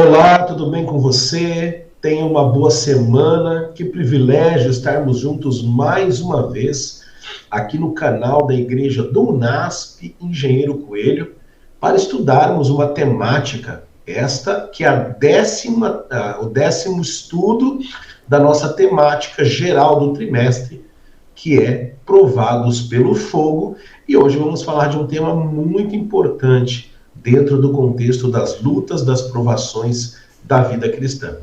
Olá, tudo bem com você? Tenha uma boa semana. Que privilégio estarmos juntos mais uma vez aqui no canal da Igreja do UNASP Engenheiro Coelho para estudarmos uma temática, esta que é o décimo estudo da nossa temática geral do trimestre, que é Provados pelo Fogo. E hoje vamos falar de um tema muito importante dentro do contexto das lutas, das provações da vida cristã.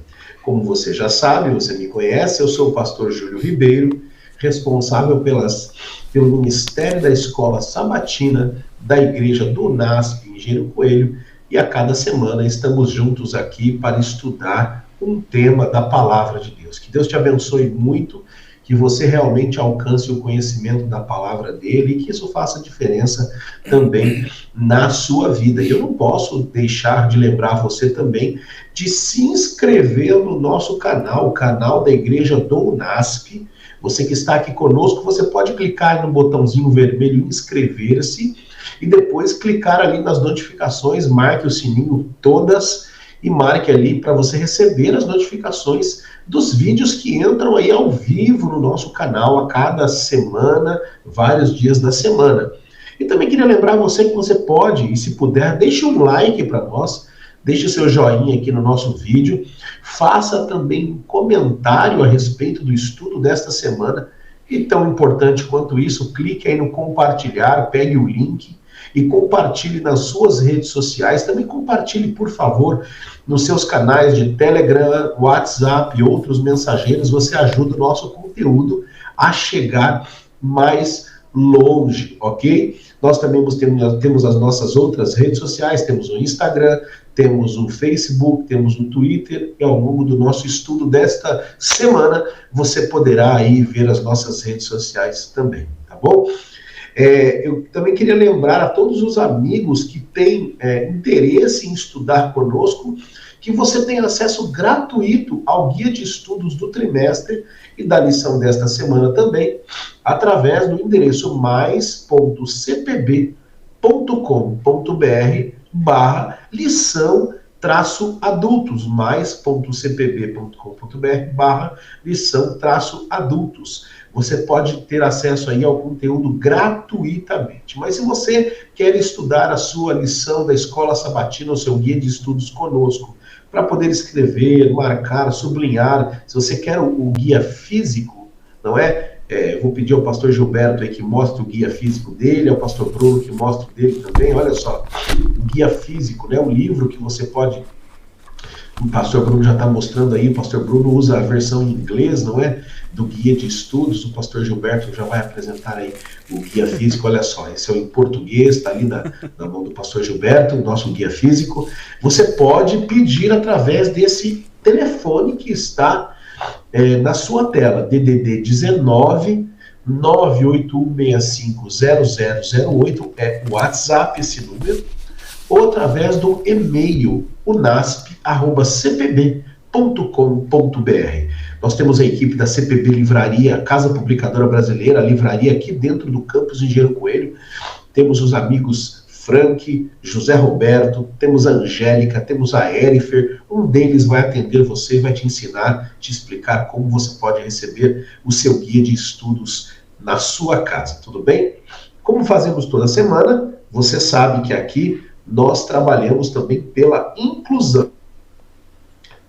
Como você já sabe, você me conhece, eu sou o pastor Júlio Ribeiro, responsável pelo Ministério da Escola Sabatina da Igreja do UNASP Engenheiro Coelho, e a cada semana estamos juntos aqui para estudar um tema da Palavra de Deus. Que Deus te abençoe muito, que você realmente alcance o conhecimento da palavra dele e que isso faça diferença também na sua vida. E eu não posso deixar de lembrar você também de se inscrever no nosso canal, o canal da Igreja do UNASP. Você que está aqui conosco, você pode clicar no botãozinho vermelho inscrever-se e depois clicar ali nas notificações, marque o sininho todas e marque ali para você receber as notificações dos vídeos que entram aí ao vivo no nosso canal a cada semana, vários dias da semana. E também queria lembrar você que você pode, e se puder, deixe um like para nós, deixe o seu joinha aqui no nosso vídeo, faça também um comentário a respeito do estudo desta semana, e tão importante quanto isso, clique aí no compartilhar, pegue o link e compartilhe nas suas redes sociais. Também compartilhe, por favor, nos seus canais de Telegram, WhatsApp e outros mensageiros. Você ajuda o nosso conteúdo a chegar mais longe, ok? Nós também temos as nossas outras redes sociais, temos o Instagram, temos o Facebook, temos o Twitter, e ao longo do nosso estudo desta semana, você poderá aí ver as nossas redes sociais também, tá bom? Eu também queria lembrar a todos os amigos que têm interesse em estudar conosco, que você tem acesso gratuito ao guia de estudos do trimestre e da lição desta semana também, através do endereço mais.cpb.com.br/lição-adultos, mais.cpb.com.br/lição-adultos. Você pode ter acesso aí ao conteúdo gratuitamente. Mas se você quer estudar a sua lição da Escola Sabatina, o seu guia de estudos conosco, para poder escrever, marcar, sublinhar, se você quer o guia físico, não é? Eu vou pedir ao pastor Gilberto aí que mostre o guia físico dele, ao pastor Bruno que mostre o dele também. Olha só, o guia físico, né? O livro que você pode... O pastor Bruno já está mostrando aí, o pastor Bruno usa a versão em inglês, não é? Do guia de estudos, o pastor Gilberto já vai apresentar aí o guia físico. Olha só, esse é o em português, está ali na mão do pastor Gilberto, o nosso guia físico. Você pode pedir através desse telefone que está na sua tela, DDD 19 981650008, é o WhatsApp esse número, ou através do e-mail unasp@cpb.com.br. Nós temos a equipe da CPB Livraria, Casa Publicadora Brasileira, a livraria aqui dentro do campus Engenheiro Coelho. Temos os amigos Frank, José Roberto, temos a Angélica, temos a Erifer. Um deles vai atender você e vai te ensinar, te explicar como você pode receber o seu guia de estudos na sua casa, tudo bem? Como fazemos toda semana, você sabe que aqui nós trabalhamos também pela inclusão.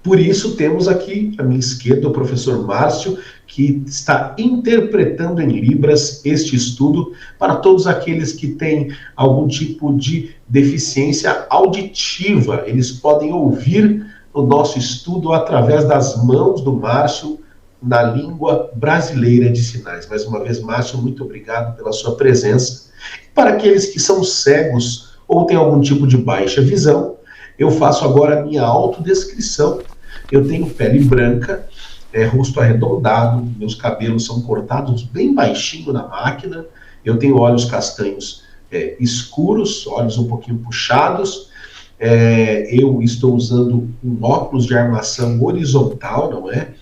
Por isso, temos aqui à minha esquerda o professor Márcio, que está interpretando em Libras este estudo para todos aqueles que têm algum tipo de deficiência auditiva. Eles podem ouvir o nosso estudo através das mãos do Márcio na língua brasileira de sinais. Mais uma vez, Márcio, muito obrigado pela sua presença. E para aqueles que são cegos ou têm algum tipo de baixa visão, eu faço agora a minha autodescrição. Eu tenho pele branca, rosto arredondado, meus cabelos são cortados bem baixinho na máquina, eu tenho olhos castanhos escuros, olhos um pouquinho puxados, eu estou usando um óculos de armação horizontal, não é?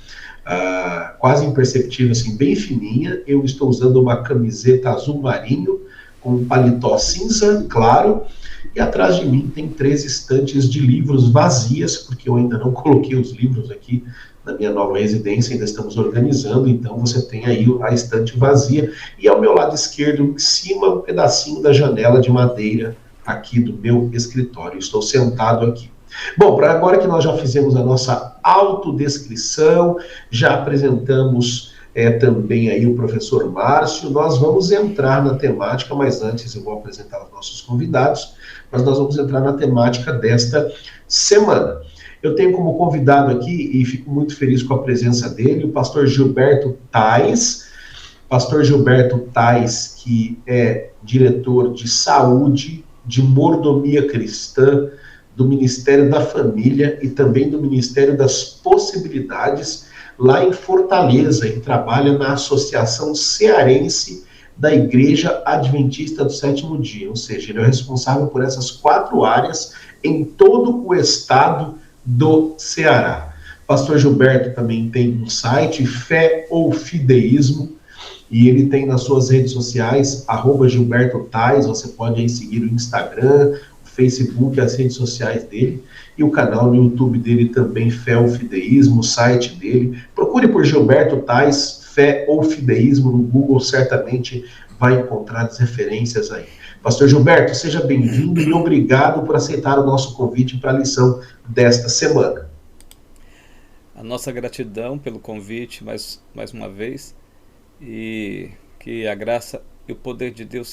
Quase imperceptível, assim, bem fininha. Eu estou usando uma camiseta azul marinho, com um paletó cinza claro, E atrás de mim tem 3 estantes de livros vazias, porque eu ainda não coloquei os livros aqui na minha nova residência, ainda estamos organizando, então você tem aí a estante vazia, e ao meu lado esquerdo, em cima, um pedacinho da janela de madeira aqui do meu escritório. Estou sentado aqui. Bom, para agora que nós já fizemos a nossa autodescrição, já apresentamos também aí o professor Márcio, nós vamos entrar na temática, mas antes eu vou apresentar os nossos convidados, mas nós vamos entrar na temática desta semana. Eu tenho como convidado aqui, e fico muito feliz com a presença dele, o pastor Gilberto Tais. Pastor Gilberto Tais, que é diretor de saúde, de mordomia cristã, do Ministério da Família e também do Ministério das Possibilidades, lá em Fortaleza, e trabalha na Associação Cearense da Igreja Adventista do Sétimo Dia, ou seja, ele é responsável por essas 4 áreas em todo o estado do Ceará. Pastor Gilberto também tem um site, Fé ou Fideísmo, e ele tem nas suas redes sociais, @Gilberto Tais, você pode aí seguir o Instagram, o Facebook, as redes sociais dele, e o canal no YouTube dele também, Fé ou Fideísmo, o site dele. Procure por Gilberto Tais, Fé ou Fideísmo, no Google, certamente vai encontrar as referências aí. Pastor Gilberto, seja bem-vindo e obrigado por aceitar o nosso convite para a lição desta semana. A nossa gratidão pelo convite mais uma vez, e que a graça e o poder de Deus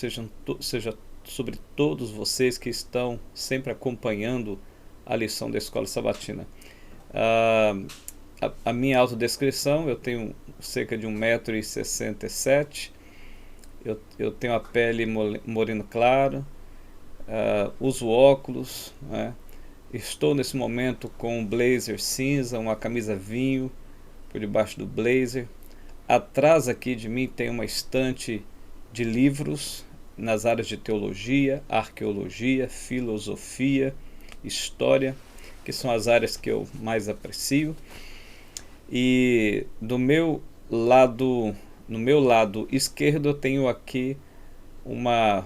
seja sobre todos vocês que estão sempre acompanhando a lição da Escola Sabatina. A minha autodescrição: eu tenho cerca de 1,67 m, eu tenho a pele moreno claro, uso óculos, né? Estou nesse momento com um blazer cinza, uma camisa vinho por debaixo do blazer. Atrás aqui de mim tem uma estante de livros nas áreas de teologia, arqueologia, filosofia, história, que são as áreas que eu mais aprecio. E no meu lado esquerdo eu tenho aqui uma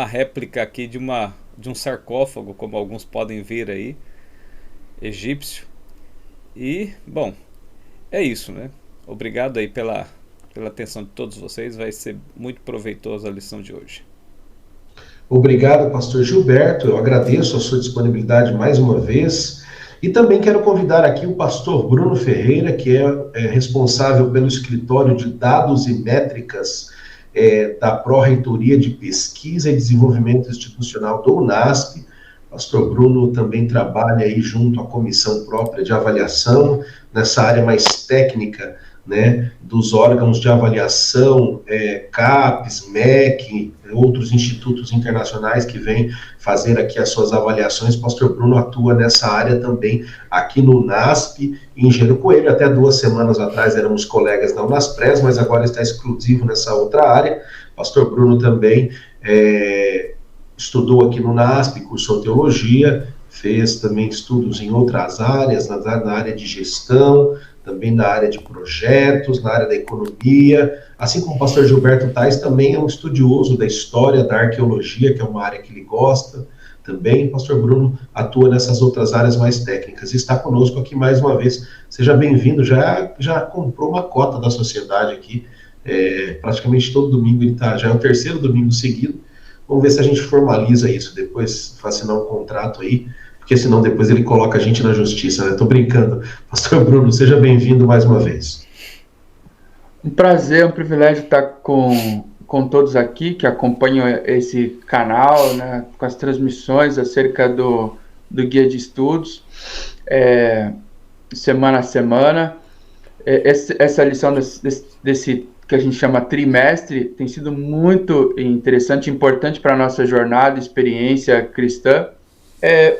réplica aqui de um sarcófago, como alguns podem ver aí, egípcio. E, bom, é isso, né? Obrigado aí pela atenção de todos vocês, vai ser muito proveitosa a lição de hoje. Obrigado, pastor Gilberto, eu agradeço a sua disponibilidade mais uma vez, e também quero convidar aqui o pastor Bruno Ferreira, que é responsável pelo escritório de dados e métricas da Pró-Reitoria de Pesquisa e Desenvolvimento Institucional do UNASP. Pastor Bruno também trabalha aí junto à comissão própria de avaliação, nessa área mais técnica, né, dos órgãos de avaliação, CAPES, MEC, outros institutos internacionais que vêm fazer aqui as suas avaliações. Pastor Bruno atua nessa área também aqui no UNASP, em Engenheiro Coelho. Até 2 semanas atrás éramos colegas da Unaspres, mas agora está exclusivo nessa outra área. Pastor Bruno também estudou aqui no UNASP, cursou teologia, fez também estudos em outras áreas, na área de gestão, também na área de projetos, na área da economia, assim como o pastor Gilberto Tais também é um estudioso da história, da arqueologia, que é uma área que ele gosta também. O pastor Bruno atua nessas outras áreas mais técnicas e está conosco aqui mais uma vez. Seja bem-vindo, já comprou uma cota da sociedade aqui, praticamente todo domingo ele está, já é o 3º domingo seguido. Vamos ver se a gente formaliza isso depois, assinar um contrato aí, porque senão depois ele coloca a gente na justiça, né? Tô brincando. Pastor Bruno, seja bem-vindo mais uma vez. Um prazer, um privilégio estar com todos aqui que acompanham esse canal, né, com as transmissões acerca do guia de estudos, semana a semana. Essa lição desse que a gente chama trimestre tem sido muito interessante, importante para a nossa jornada, experiência cristã.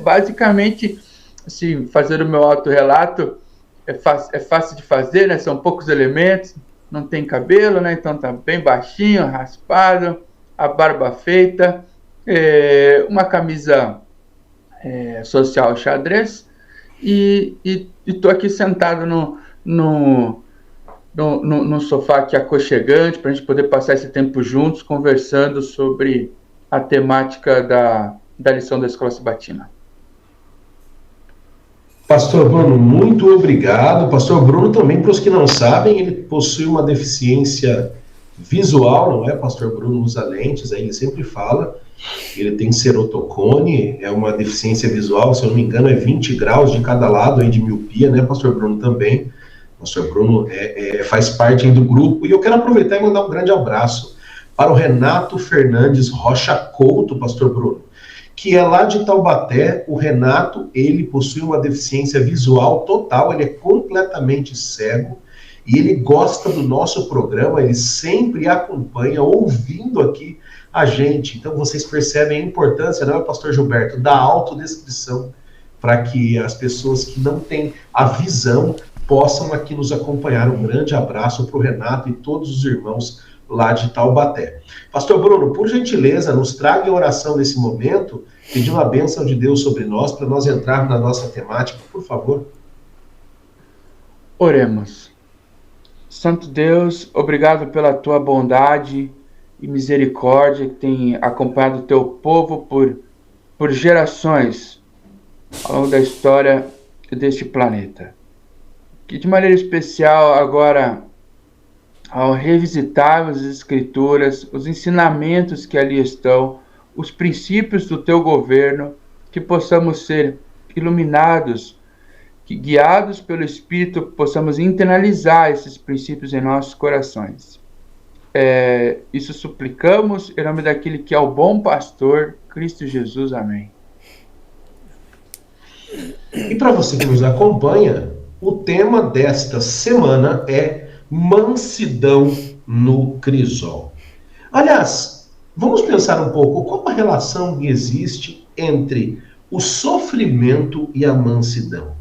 Basicamente, assim, fazer o meu autorrelato é fácil de fazer, né? São poucos elementos, não tem cabelo, né? Então tá bem baixinho, raspado, a barba feita, uma camisa social xadrez, e tô aqui sentado no sofá aqui aconchegante, para a gente poder passar esse tempo juntos, conversando sobre a temática da lição da Escola Sabatina. Pastor Bruno, muito obrigado. Pastor Bruno também, para os que não sabem, ele possui uma deficiência visual, não é? Pastor Bruno usa lentes, aí ele sempre fala. Ele tem cerotocone, é uma deficiência visual, se eu não me engano, é 20 graus de cada lado aí de miopia, né, Pastor Bruno também. Pastor Bruno faz parte aí do grupo, e eu quero aproveitar e mandar um grande abraço para o Renato Fernandes Rocha Couto, Pastor Bruno, que é lá de Taubaté. O Renato, ele possui uma deficiência visual total, ele é completamente cego, e ele gosta do nosso programa, ele sempre acompanha, ouvindo aqui a gente. Então vocês percebem a importância, não é, Pastor Gilberto, da autodescrição, para que as pessoas que não têm a visão possam aqui nos acompanhar. Um grande abraço para o Renato e todos os irmãos lá de Taubaté. Pastor Bruno, por gentileza, nos traga a oração nesse momento, pedindo a bênção de Deus sobre nós, para nós entrarmos na nossa temática, por favor. Oremos. Santo Deus, obrigado pela tua bondade e misericórdia que tem acompanhado o teu povo por gerações ao longo da história deste planeta. Que de maneira especial agora, ao revisitarmos as Escrituras, os ensinamentos que ali estão, os princípios do teu governo, que possamos ser iluminados, que guiados pelo Espírito possamos internalizar esses princípios em nossos corações. Isso suplicamos em nome daquele que é o bom pastor, Cristo Jesus. Amém. E para você que nos acompanha, o tema desta semana é mansidão no crisol. Aliás, vamos pensar um pouco qual a relação que existe entre o sofrimento e a mansidão.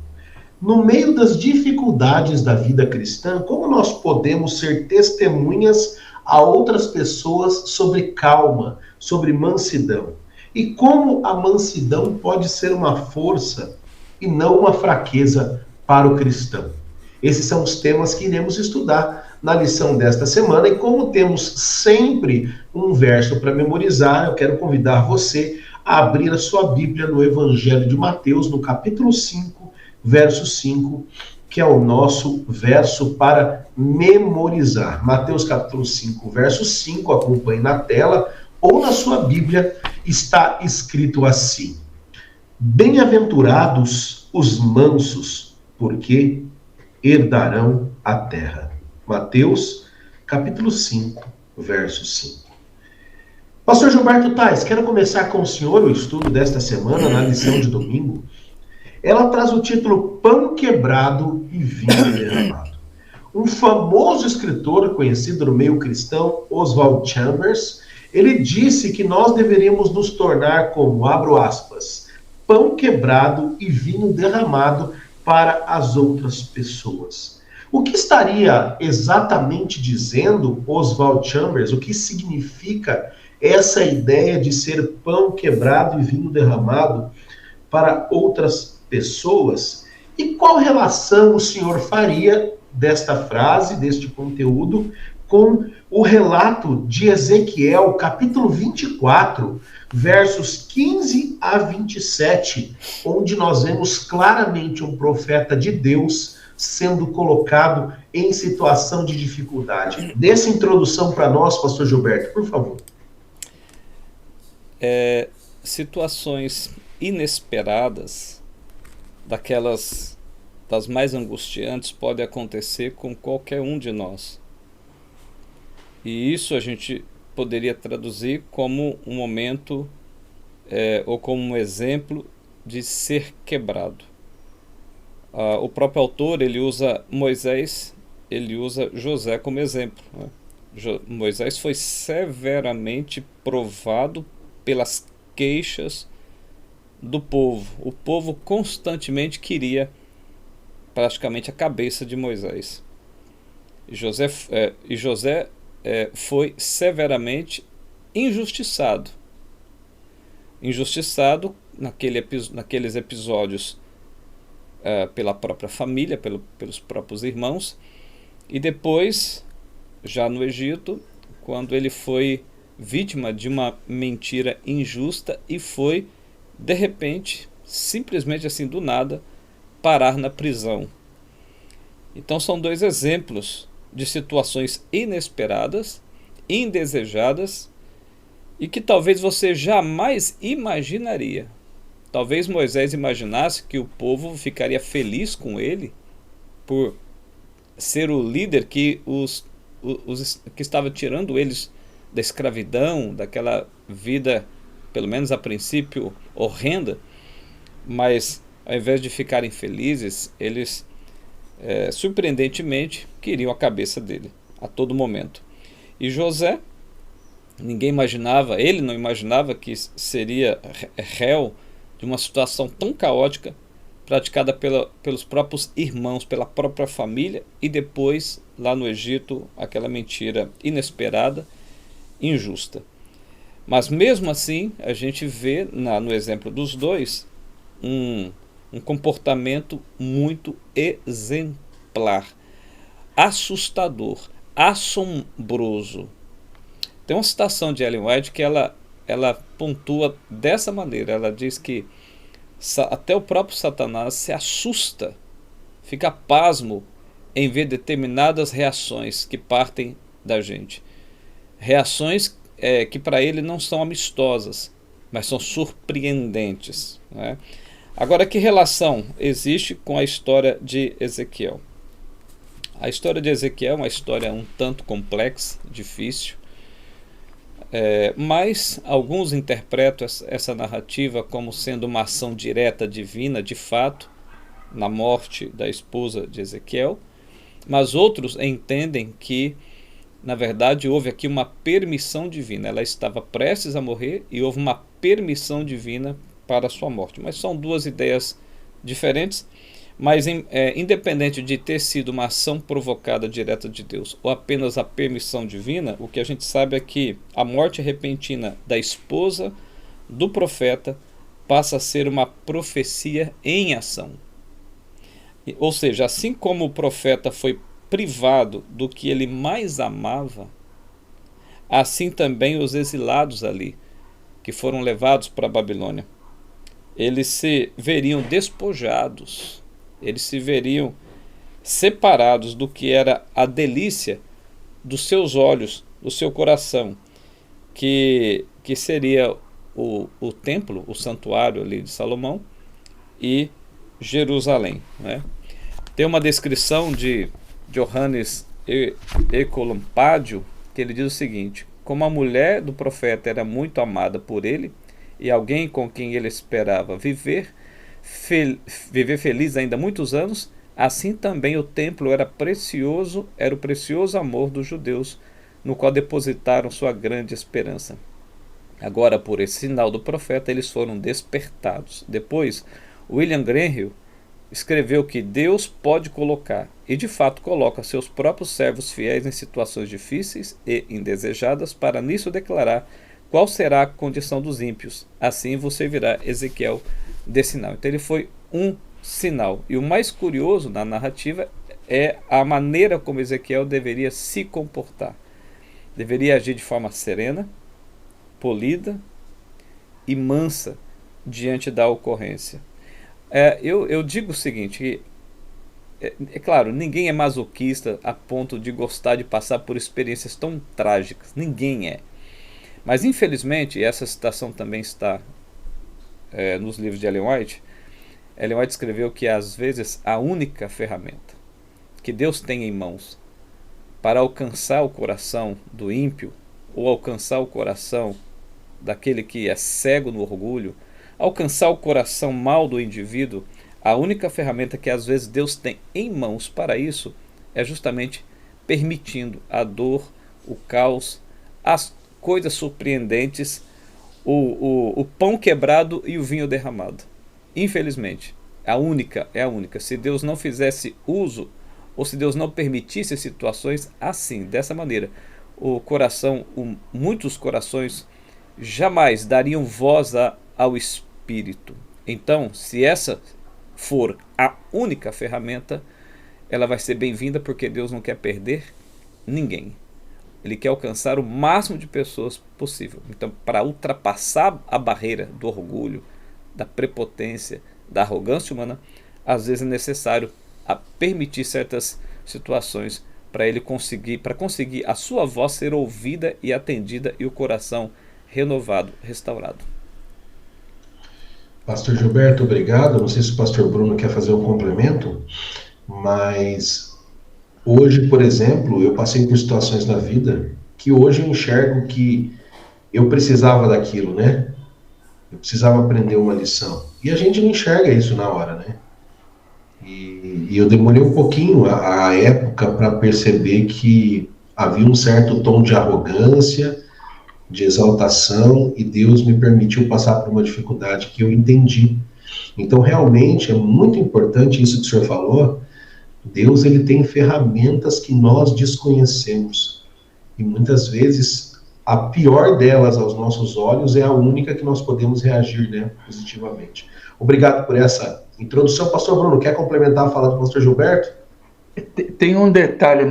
No meio das dificuldades da vida cristã, como nós podemos ser testemunhas a outras pessoas sobre calma, sobre mansidão? E como a mansidão pode ser uma força e não uma fraqueza para o cristão? Esses são os temas que iremos estudar na lição desta semana, e como temos sempre um verso para memorizar, eu quero convidar você a abrir a sua Bíblia no Evangelho de Mateus, no capítulo 5, verso 5, que é o nosso verso para memorizar. Mateus capítulo 5, verso 5, acompanhe na tela, ou na sua Bíblia, está escrito assim: Bem-aventurados os mansos, porque herdarão a terra. Mateus capítulo 5, verso 5. Pastor Gilberto Tais, quero começar com o senhor o estudo desta semana, na lição de domingo. Ela traz o título Pão Quebrado e Vinho Derramado. Um famoso escritor conhecido no meio cristão, Oswald Chambers, ele disse que nós deveríamos nos tornar como, abro aspas, pão quebrado e vinho derramado para as outras pessoas. O que estaria exatamente dizendo Oswald Chambers? O que significa essa ideia de ser pão quebrado e vinho derramado para outras pessoas? E qual relação o senhor faria desta frase, deste conteúdo, com o relato de Ezequiel, capítulo 24, versos 15 a 27, onde nós vemos claramente um profeta de Deus sendo colocado em situação de dificuldade? Dê essa introdução para nós, pastor Gilberto, por favor. Situações inesperadas, das mais angustiantes, podem acontecer com qualquer um de nós. E isso a gente poderia traduzir como um momento ou como um exemplo de ser quebrado. O próprio autor, ele usa Moisés, ele usa José como exemplo, né? Moisés foi severamente provado pelas queixas do povo. O povo constantemente queria praticamente a cabeça de Moisés. E José foi severamente injustiçado. Injustiçado naqueles episódios pela própria família, pelos próprios irmãos, e depois, já no Egito, quando ele foi vítima de uma mentira injusta e foi, de repente, simplesmente assim do nada, parar na prisão. Então são dois exemplos de situações inesperadas, indesejadas e que talvez você jamais imaginaria. Talvez Moisés imaginasse que o povo ficaria feliz com ele por ser o líder que que estava tirando eles da escravidão, daquela vida, pelo menos a princípio, horrenda, mas ao invés de ficarem felizes, eles surpreendentemente queriam a cabeça dele a todo momento. E José, ninguém imaginava, ele não imaginava que seria réu de uma situação tão caótica praticada pelos próprios irmãos, pela própria família, e depois, lá no Egito, aquela mentira inesperada, injusta. Mas mesmo assim, a gente vê no exemplo dos dois um comportamento muito exemplar, assustador, assombroso. Tem uma citação de Ellen White que ela pontua dessa maneira. Ela diz que até o próprio Satanás se assusta, fica pasmo em ver determinadas reações que partem da gente. Reações que para ele não são amistosas, mas são surpreendentes, né? Agora, que relação existe com a história de Ezequiel? A história de Ezequiel é uma história um tanto complexa, difícil, mas alguns interpretam essa narrativa como sendo uma ação direta divina, de fato, na morte da esposa de Ezequiel, mas outros entendem que, na verdade, houve aqui uma permissão divina. Ela estava prestes a morrer e houve uma permissão divina para a sua morte. Mas são duas ideias diferentes, mas independente de ter sido uma ação provocada direta de Deus ou apenas a permissão divina, o que a gente sabe é que a morte repentina da esposa do profeta passa a ser uma profecia em ação. Ou seja, assim como o profeta foi privado do que ele mais amava, assim também os exilados ali, que foram levados para a Babilônia, eles se veriam despojados, eles se veriam separados do que era a delícia dos seus olhos, do seu coração, que seria o templo, o santuário ali de Salomão e Jerusalém, né? Tem uma descrição de Johannes Ecolampádio, que ele diz o seguinte: como a mulher do profeta era muito amada por ele e alguém com quem ele esperava viver feliz ainda muitos anos, assim também o templo era o precioso amor dos judeus, no qual depositaram sua grande esperança. Agora, por esse sinal do profeta, eles foram despertados. Depois, William Grenhill escreveu que Deus pode colocar, e de fato coloca, seus próprios servos fiéis em situações difíceis e indesejadas, para nisso declarar qual será a condição dos ímpios. Assim vos servirá Ezequiel de sinal. Então ele foi um sinal. E o mais curioso na narrativa é a maneira como Ezequiel deveria se comportar. Deveria agir de forma serena, polida e mansa diante da ocorrência. Eu digo o seguinte: é claro, ninguém é masoquista a ponto de gostar de passar por experiências tão trágicas. Ninguém é. Mas infelizmente, essa citação também está nos livros de Ellen White. Ellen White escreveu que às vezes a única ferramenta que Deus tem em mãos para alcançar o coração do ímpio, ou alcançar o coração daquele que é cego no orgulho, alcançar o coração mau do indivíduo, a única ferramenta que às vezes Deus tem em mãos para isso é justamente permitindo a dor, o caos, as coisas surpreendentes, o pão quebrado e o vinho derramado. Infelizmente, é a única. Se Deus não fizesse uso, ou se Deus não permitisse situações assim, dessa maneira, muitos corações jamais dariam voz ao Espírito. Então, se essa for a única ferramenta, ela vai ser bem-vinda, porque Deus não quer perder ninguém. Ele quer alcançar o máximo de pessoas possível. Então, para ultrapassar a barreira do orgulho, da prepotência, da arrogância humana, às vezes é necessário permitir certas situações para conseguir a sua voz ser ouvida e atendida e o coração renovado, restaurado. Pastor Gilberto, obrigado. Não sei se o pastor Bruno quer fazer um complemento, mas hoje, por exemplo, eu passei por situações na vida que hoje eu enxergo que eu precisava daquilo, né? Eu precisava aprender uma lição. E a gente não enxerga isso na hora, né? E eu demorei um pouquinho a época para perceber que havia um certo tom de arrogância, de exaltação, e Deus me permitiu passar por uma dificuldade que eu entendi. Então, realmente, é muito importante isso que o senhor falou. Deus, ele tem ferramentas que nós desconhecemos. E muitas vezes, a pior delas aos nossos olhos é a única que nós podemos reagir, né, positivamente. Obrigado por essa introdução. Pastor Bruno, quer complementar a fala do pastor Gilberto? Tem um detalhe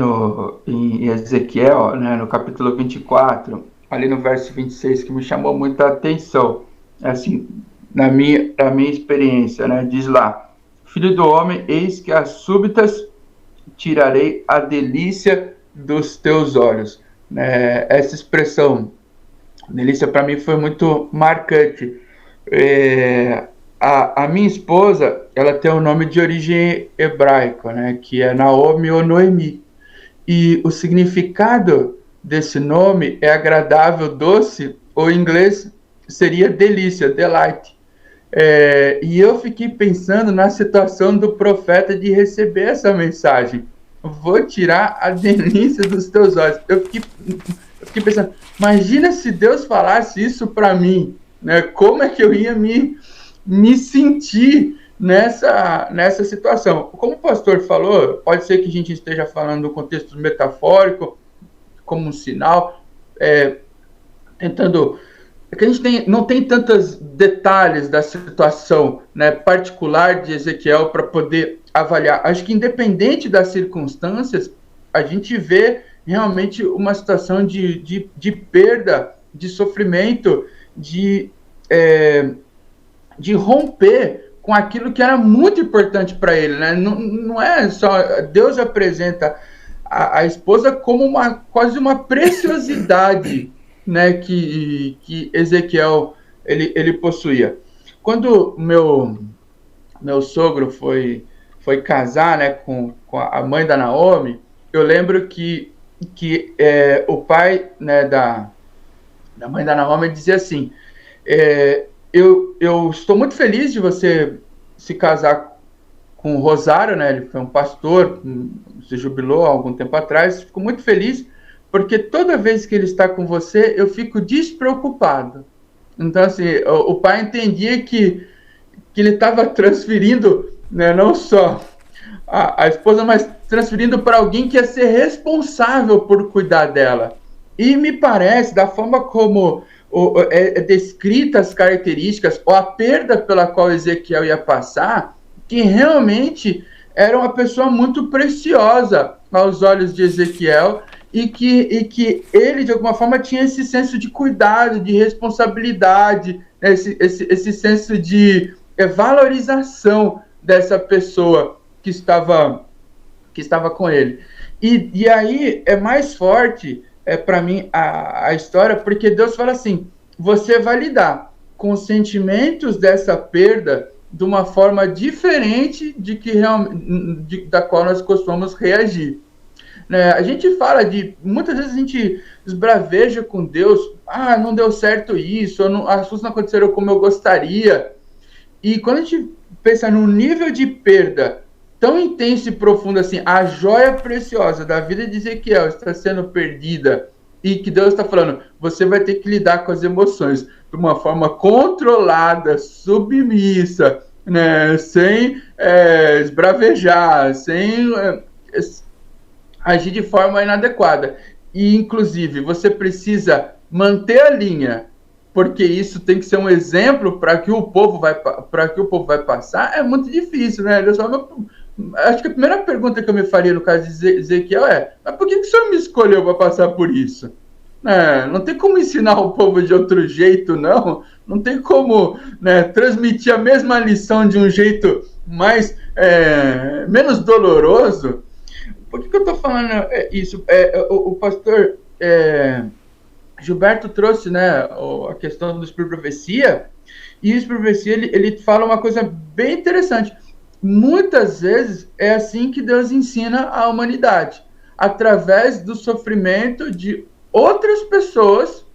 em Ezequiel, né, no capítulo 24, ali no verso 26, que me chamou muita atenção. Assim, na minha experiência, né, diz lá: Filho do homem, eis que às súbitas tirarei a delícia dos teus olhos. Essa expressão, delícia, para mim foi muito marcante. A minha esposa, ela tem um nome de origem hebraica, né, que é Naomi ou Noemi. E o significado desse nome é agradável, doce, ou em inglês seria delícia, delight. E eu fiquei pensando na situação do profeta de receber essa mensagem. Vou tirar a delícia dos teus olhos. Eu fiquei pensando, imagina se Deus falasse isso para mim, né? Como é que eu ia me sentir nessa situação? Como o pastor falou, pode ser que a gente esteja falando no contexto metafórico, como um sinal, tentando... É que a gente não tem tantos detalhes da situação, né, particular de Ezequiel para poder avaliar. Acho que, independente das circunstâncias, a gente vê realmente uma situação de perda, de sofrimento, de romper com aquilo que era muito importante para ele, né? Não é só... Deus apresenta a esposa como quase uma preciosidade, né, que Ezequiel ele possuía. Quando meu sogro foi casar, né, com a mãe da Naomi, eu lembro que o pai, né, da mãe da Naomi dizia assim: eu estou muito feliz de você se casar com o Rosário, né? Ele foi um pastor, se jubilou há algum tempo atrás. Fico muito feliz porque toda vez que ele está com você, eu fico despreocupado. Então, assim, o pai entendia que ele estava transferindo, né, não só a esposa, mas transferindo para alguém que ia ser responsável por cuidar dela. E me parece, da forma como é descrita as características, ou a perda pela qual Ezequiel ia passar, que realmente era uma pessoa muito preciosa aos olhos de Ezequiel, e que ele, de alguma forma, tinha esse senso de cuidado, de responsabilidade, esse senso de valorização dessa pessoa que estava com ele. E aí é mais forte, para mim, a história, porque Deus fala assim: você vai lidar com os sentimentos dessa perda de uma forma diferente da qual nós costumamos reagir. A gente fala muitas vezes a gente esbraveja com Deus: não deu certo isso, as coisas não aconteceram como eu gostaria. E quando a gente pensa num nível de perda tão intenso e profundo assim, a joia preciosa da vida de Ezequiel está sendo perdida, e que Deus está falando: você vai ter que lidar com as emoções de uma forma controlada, submissa, né, sem esbravejar, sem agir de forma inadequada. E, inclusive, você precisa manter a linha, porque isso tem que ser um exemplo para que o povo vai passar. É muito difícil, né? Deus fala: acho que a primeira pergunta que eu me faria no caso de Ezequiel é: mas por que o senhor me escolheu para passar por isso? Não tem como ensinar o povo de outro jeito, não. Não tem como, né, transmitir a mesma lição de um jeito menos doloroso. Por que eu estou falando isso? O pastor Gilberto trouxe, né, a questão do Espírito de Profecia, e o Espírito de Profecia ele fala uma coisa bem interessante. Muitas vezes é assim que Deus ensina a humanidade, através do sofrimento de outras pessoas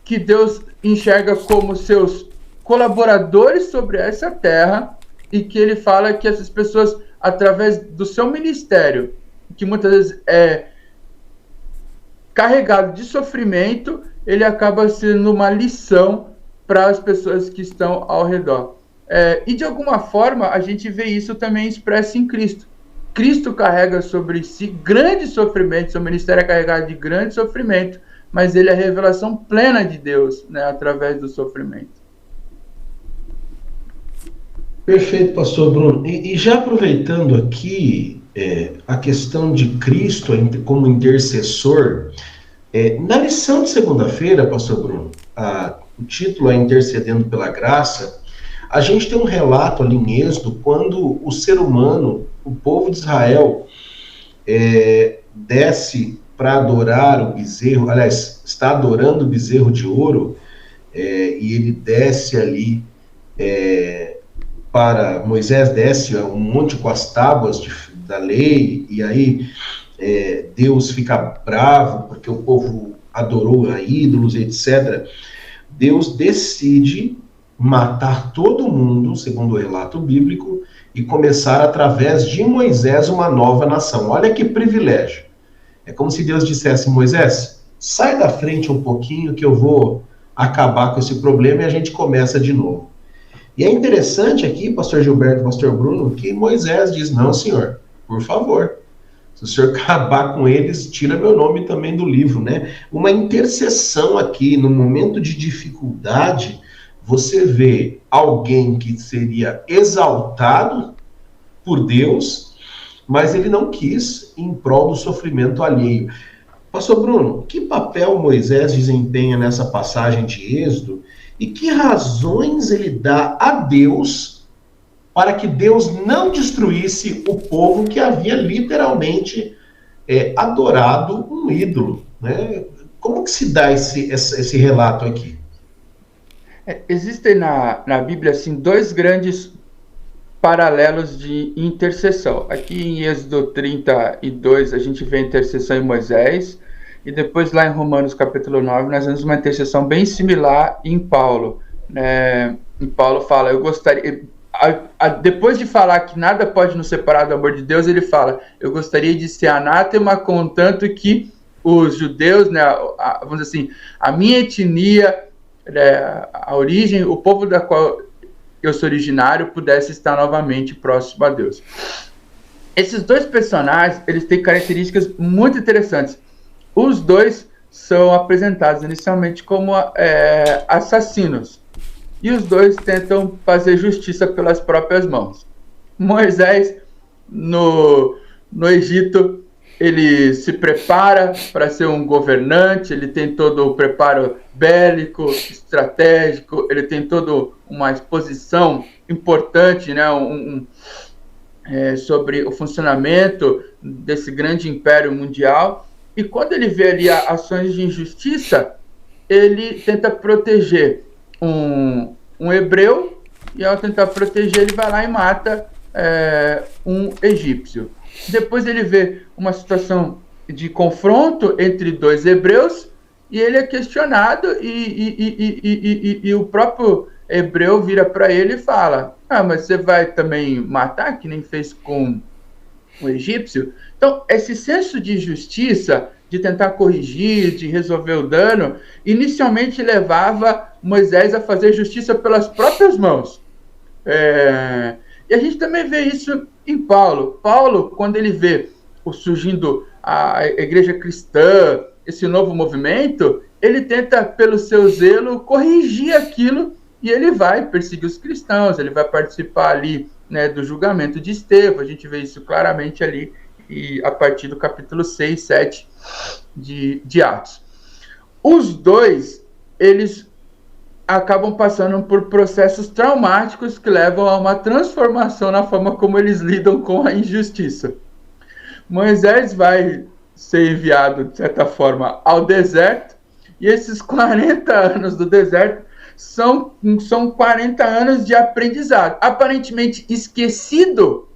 que Deus enxerga como seus colaboradores sobre essa terra, e que ele fala que essas pessoas, através do seu ministério, que muitas vezes é carregado de sofrimento, ele acaba sendo uma lição para as pessoas que estão ao redor. E de alguma forma a gente vê isso também expresso em Cristo. Cristo carrega sobre si grande sofrimento, seu ministério é carregado de grande sofrimento, mas ele é a revelação plena de Deus, né, através do sofrimento. Perfeito, pastor Bruno. E já aproveitando aqui a questão de Cristo como intercessor, na lição de segunda-feira, pastor Bruno, o título é Intercedendo pela Graça, a gente tem um relato ali em Êxodo, quando o ser humano, o povo de Israel, desce para adorar o bezerro, aliás, está adorando o bezerro de ouro, e ele desce ali para Moisés, desce um monte com as tábuas da lei, e aí Deus fica bravo porque o povo adorou a ídolos, etc. Deus decide matar todo mundo, segundo o relato bíblico, e começar através de Moisés uma nova nação. Olha que privilégio. É como se Deus dissesse: Moisés, sai da frente um pouquinho que eu vou acabar com esse problema e a gente começa de novo. E é interessante aqui, pastor Gilberto e pastor Bruno, que Moisés diz: não, senhor, por favor, se o senhor acabar com eles, tira meu nome também do livro, né? Uma intercessão aqui, no momento de dificuldade, você vê alguém que seria exaltado por Deus, mas ele não quis em prol do sofrimento alheio. Pastor Bruno, que papel Moisés desempenha nessa passagem de Êxodo e que razões ele dá a Deus para que Deus não destruísse o povo que havia literalmente adorado um ídolo, né? Como que se dá esse relato aqui? Existem na Bíblia assim, dois grandes paralelos de intercessão. Aqui em Êxodo 32 a gente vê a intercessão em Moisés, e depois lá em Romanos capítulo 9 nós vemos uma intercessão bem similar em Paulo. Em Paulo fala: eu gostaria... depois de falar que nada pode nos separar do amor de Deus, ele fala: eu gostaria de ser anátema, contanto que os judeus, né, vamos dizer assim, a minha etnia, a origem, o povo da qual eu sou originário, pudesse estar novamente próximo a Deus. Esses dois personagens, eles têm características muito interessantes. Os dois são apresentados inicialmente como assassinos, e os dois tentam fazer justiça pelas próprias mãos. Moisés, no Egito, ele se prepara para ser um governante, ele tem todo o preparo bélico, estratégico, ele tem toda uma exposição importante, né, sobre o funcionamento desse grande império mundial. E quando ele vê ali ações de injustiça, ele tenta proteger um hebreu, e ao tentar proteger, ele vai lá e mata um egípcio. Depois ele vê uma situação de confronto entre dois hebreus, e ele é questionado, e o próprio hebreu vira para ele e fala: mas você vai também matar, que nem fez com o egípcio? Então, esse senso de justiça, de tentar corrigir, de resolver o dano, inicialmente levava Moisés a fazer justiça pelas próprias mãos. E a gente também vê isso em Paulo. Paulo, quando ele vê surgindo a igreja cristã, esse novo movimento, ele tenta, pelo seu zelo, corrigir aquilo, e ele vai perseguir os cristãos, ele vai participar ali né, do julgamento de Estevão. A gente vê isso claramente ali e a partir do capítulo 6, 7 de Atos. Os dois, eles acabam passando por processos traumáticos que levam a uma transformação na forma como eles lidam com a injustiça. Moisés vai ser enviado, de certa forma, ao deserto, e esses 40 anos do deserto são 40 anos de aprendizado. Aparentemente esquecido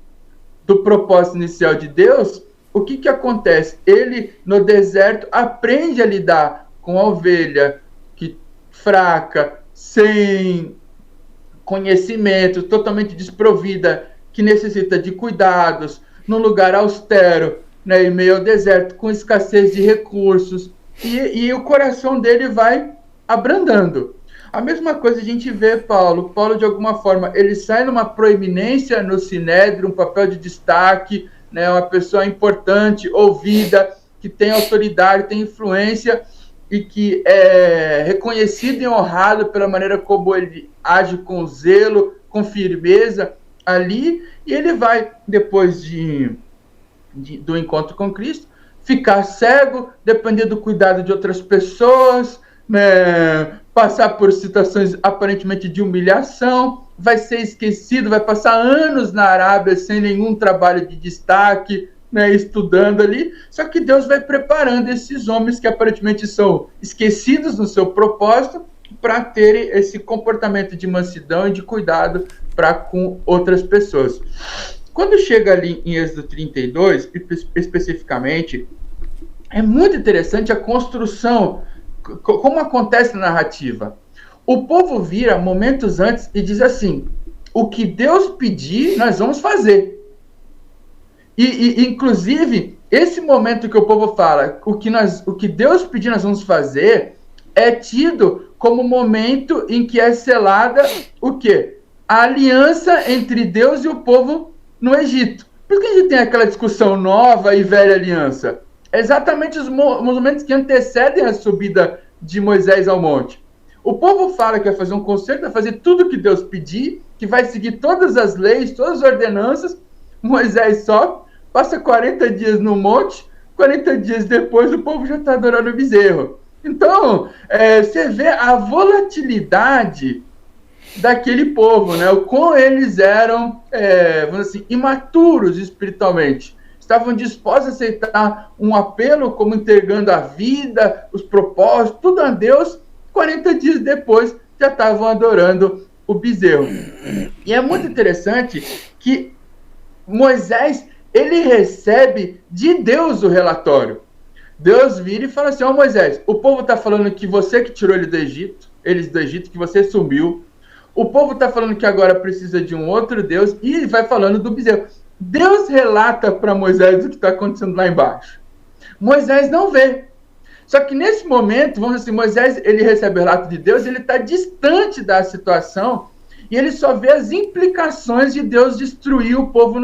do propósito inicial de Deus, o que acontece? Ele, no deserto, aprende a lidar com a ovelha fraca, sem conhecimento, totalmente desprovida, que necessita de cuidados, num lugar austero, né, em meio ao deserto, com escassez de recursos, e o coração dele vai abrandando. A mesma coisa a gente vê Paulo, de alguma forma, ele sai numa proeminência no Sinédrio, um papel de destaque, né, uma pessoa importante, ouvida, que tem autoridade, tem influência, e que é reconhecido e honrado pela maneira como ele age com zelo, com firmeza ali, e ele vai, depois do encontro com Cristo, ficar cego, depender do cuidado de outras pessoas, né, passar por situações aparentemente de humilhação, vai ser esquecido, vai passar anos na Arábia sem nenhum trabalho de destaque, né, estudando ali, só que Deus vai preparando esses homens que aparentemente são esquecidos no seu propósito para terem esse comportamento de mansidão e de cuidado para com outras pessoas. Quando chega ali em Êxodo 32, especificamente, é muito interessante a construção, como acontece na narrativa. O povo vira momentos antes e diz assim: o que Deus pedir, nós vamos fazer. E inclusive, esse momento que o povo fala, o que Deus pedir, nós vamos fazer, é tido como momento em que é selada o quê? A aliança entre Deus e o povo no Egito. Por que a gente tem aquela discussão nova e velha aliança? É exatamente os momentos que antecedem a subida de Moisés ao monte. O povo fala que vai fazer um concerto, vai fazer tudo que Deus pedir, que vai seguir todas as leis, todas as ordenanças. Moisés sobe, passa 40 dias no monte, 40 dias depois o povo já está adorando o bezerro. Então, você vê a volatilidade daquele povo, né? O quão eles eram, vamos dizer assim, imaturos espiritualmente. Estavam dispostos a aceitar um apelo como entregando a vida, os propósitos, tudo a Deus. 40 dias depois já estavam adorando o bezerro. E é muito interessante que Moisés, ele recebe de Deus o relatório. Deus vira e fala assim: ó, Moisés, o povo está falando que você que tirou eles do Egito, que você sumiu. O povo está falando que agora precisa de um outro Deus, e vai falando do bezerro. Deus relata para Moisés o que está acontecendo lá embaixo. Moisés não vê. Só que nesse momento, vamos dizer assim, Moisés, ele recebe o relato de Deus, ele está distante da situação, e ele só vê as implicações de Deus destruir o povo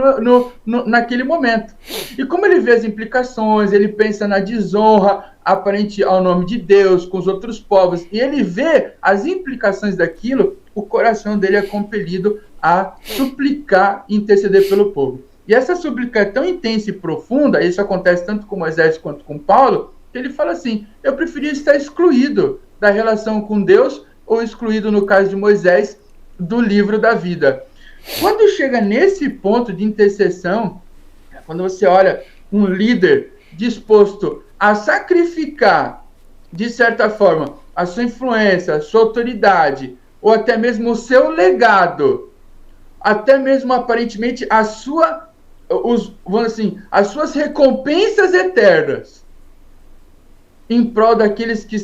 naquele momento. E como ele vê as implicações, ele pensa na desonra aparente ao nome de Deus com os outros povos, e ele vê as implicações daquilo, o coração dele é compelido a suplicar e interceder pelo povo. E essa súplica é tão intensa e profunda, isso acontece tanto com Moisés quanto com Paulo, que ele fala assim: eu preferia estar excluído da relação com Deus, ou excluído, no caso de Moisés, do livro da vida. Quando chega nesse ponto de intercessão, quando você olha um líder disposto a sacrificar, de certa forma, a sua influência, a sua autoridade, ou até mesmo o seu legado, até mesmo aparentemente as suas recompensas eternas, em prol daqueles que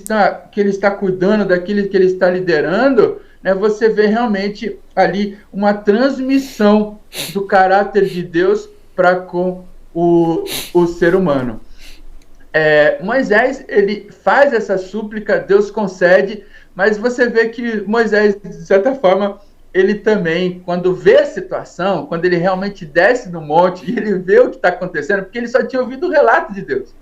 ele está cuidando, daqueles que ele está liderando, né, você vê realmente ali uma transmissão do caráter de Deus para com o ser humano. Moisés, ele faz essa súplica, Deus concede, mas você vê que Moisés, de certa forma, ele também, quando vê a situação, quando ele realmente desce no monte e ele vê o que está acontecendo, porque ele só tinha ouvido o relato de Deus.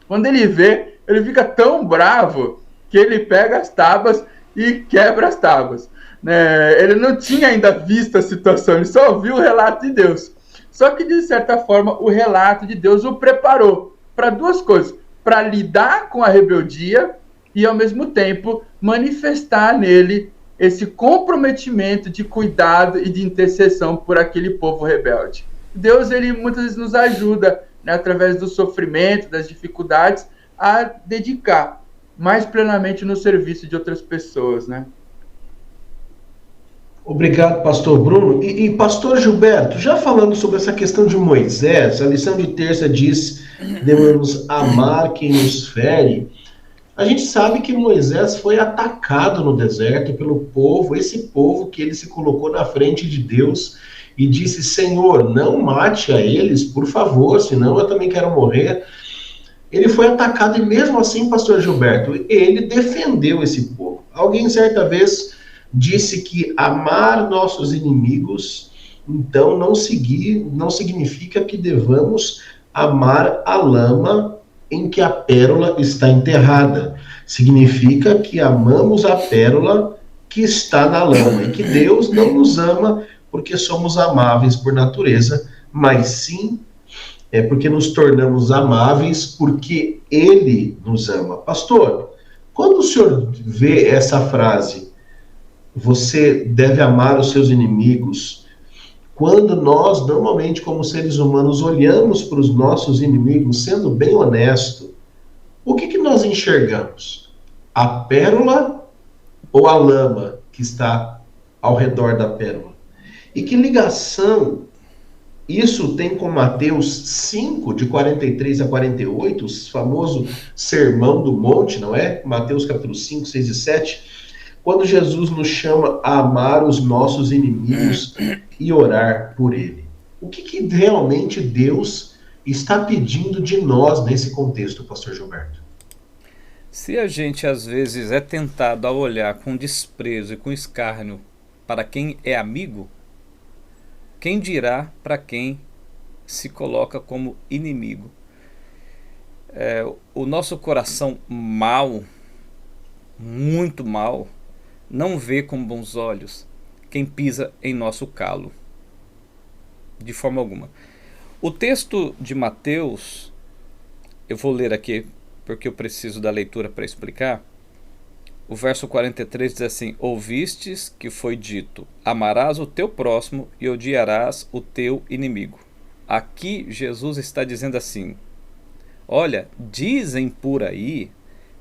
Quando ele vê, ele fica tão bravo que ele pega as tábuas e quebra as tábuas. né? Ele não tinha ainda visto a situação, ele só ouviu o relato de Deus. Só que, de certa forma, o relato de Deus o preparou para duas coisas: para lidar com a rebeldia e, ao mesmo tempo, manifestar nele esse comprometimento de cuidado e de intercessão por aquele povo rebelde. Deus, ele muitas vezes nos ajuda, né, através do sofrimento, das dificuldades, a dedicar mais plenamente no serviço de outras pessoas, né? Obrigado, pastor Bruno. E pastor Gilberto, já falando sobre essa questão de Moisés, a lição de terça diz: devemos amar quem nos fere. A gente sabe que Moisés foi atacado no deserto pelo povo, esse povo que ele se colocou na frente de Deus e disse: Senhor, não mate a eles, por favor, senão eu também quero morrer. Ele foi atacado e mesmo assim, pastor Gilberto, ele defendeu esse povo. Alguém certa vez disse que amar nossos inimigos, então não significa que devamos amar a lama em que a pérola está enterrada. Significa que amamos a pérola que está na lama e que Deus não nos ama porque somos amáveis por natureza, mas sim porque nos tornamos amáveis porque Ele nos ama. Pastor, quando o senhor vê essa frase, você deve amar os seus inimigos, quando nós, normalmente, como seres humanos, olhamos para os nossos inimigos, sendo bem honesto, o que nós enxergamos? A pérola ou a lama que está ao redor da pérola? E que ligação isso tem com Mateus 5, de 43 a 48, o famoso Sermão do Monte, não é? Mateus capítulo 5, 6 e 7, quando Jesus nos chama a amar os nossos inimigos e orar por ele. O que realmente Deus está pedindo de nós nesse contexto, pastor Gilberto? Se a gente às vezes é tentado a olhar com desprezo e com escárnio para quem é amigo, quem dirá para quem se coloca como inimigo? O nosso coração mau, muito mau, não vê com bons olhos quem pisa em nosso calo, de forma alguma. O texto de Mateus, eu vou ler aqui porque eu preciso da leitura para explicar. O verso 43 diz assim: ouvistes que foi dito, amarás o teu próximo e odiarás o teu inimigo. Aqui Jesus está dizendo assim: olha, dizem por aí,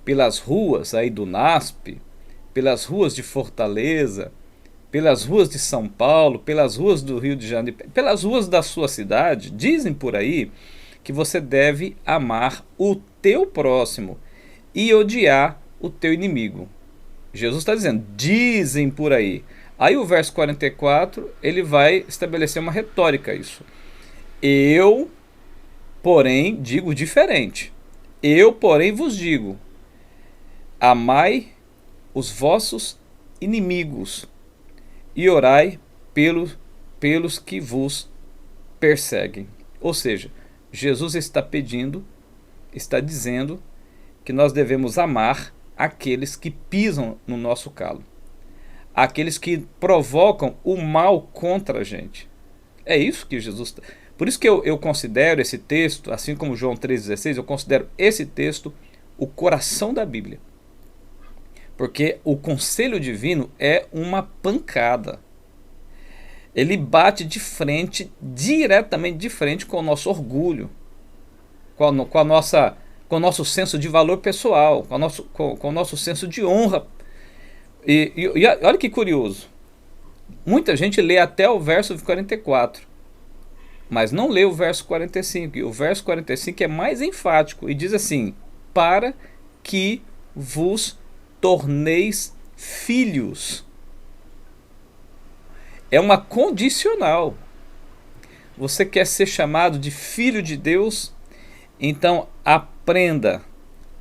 pelas ruas aí do NASP, pelas ruas de Fortaleza, pelas ruas de São Paulo, pelas ruas do Rio de Janeiro, pelas ruas da sua cidade, dizem por aí que você deve amar o teu próximo e odiar o teu inimigo. Jesus está dizendo, dizem por aí. Aí o verso 44, ele vai estabelecer uma retórica a isso. Eu, porém, digo diferente. Eu, porém, vos digo, amai os vossos inimigos e orai pelos que vos perseguem. Ou seja, Jesus está pedindo, está dizendo que nós devemos amar aqueles que pisam no nosso calo, aqueles que provocam o mal contra a gente. É isso que Jesus... Por isso que eu considero esse texto, assim como João 3,16, eu considero esse texto o coração da Bíblia. Porque o conselho divino é uma pancada. Ele bate de frente, diretamente de frente com o nosso orgulho, com o nosso senso de valor pessoal, com o nosso senso de honra. E olha que curioso, muita gente lê até o verso 44, mas não lê o verso 45, e o verso 45 é mais enfático, e diz assim, para que vos torneis filhos. É uma condicional. Você quer ser chamado de filho de Deus? Então aprenda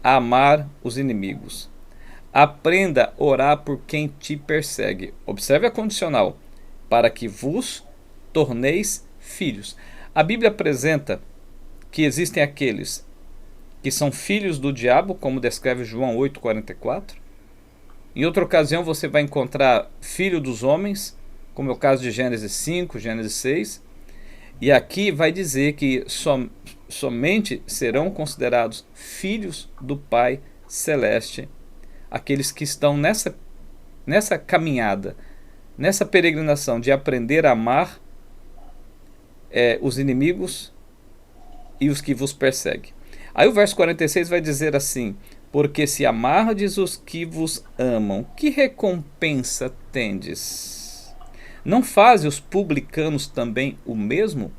a amar os inimigos. Aprenda a orar por quem te persegue. Observe a condicional. Para que vos torneis filhos. A Bíblia apresenta que existem aqueles que são filhos do diabo, como descreve João 8,44. Em outra ocasião você vai encontrar filho dos homens, como é o caso de Gênesis 5, Gênesis 6. E aqui vai dizer que somente serão considerados filhos do Pai Celeste aqueles que estão nessa caminhada, nessa peregrinação de aprender a amar os inimigos e os que vos perseguem. Aí o verso 46 vai dizer assim: porque se amardes os que vos amam, que recompensa tendes? Não fazem os publicanos também o mesmo?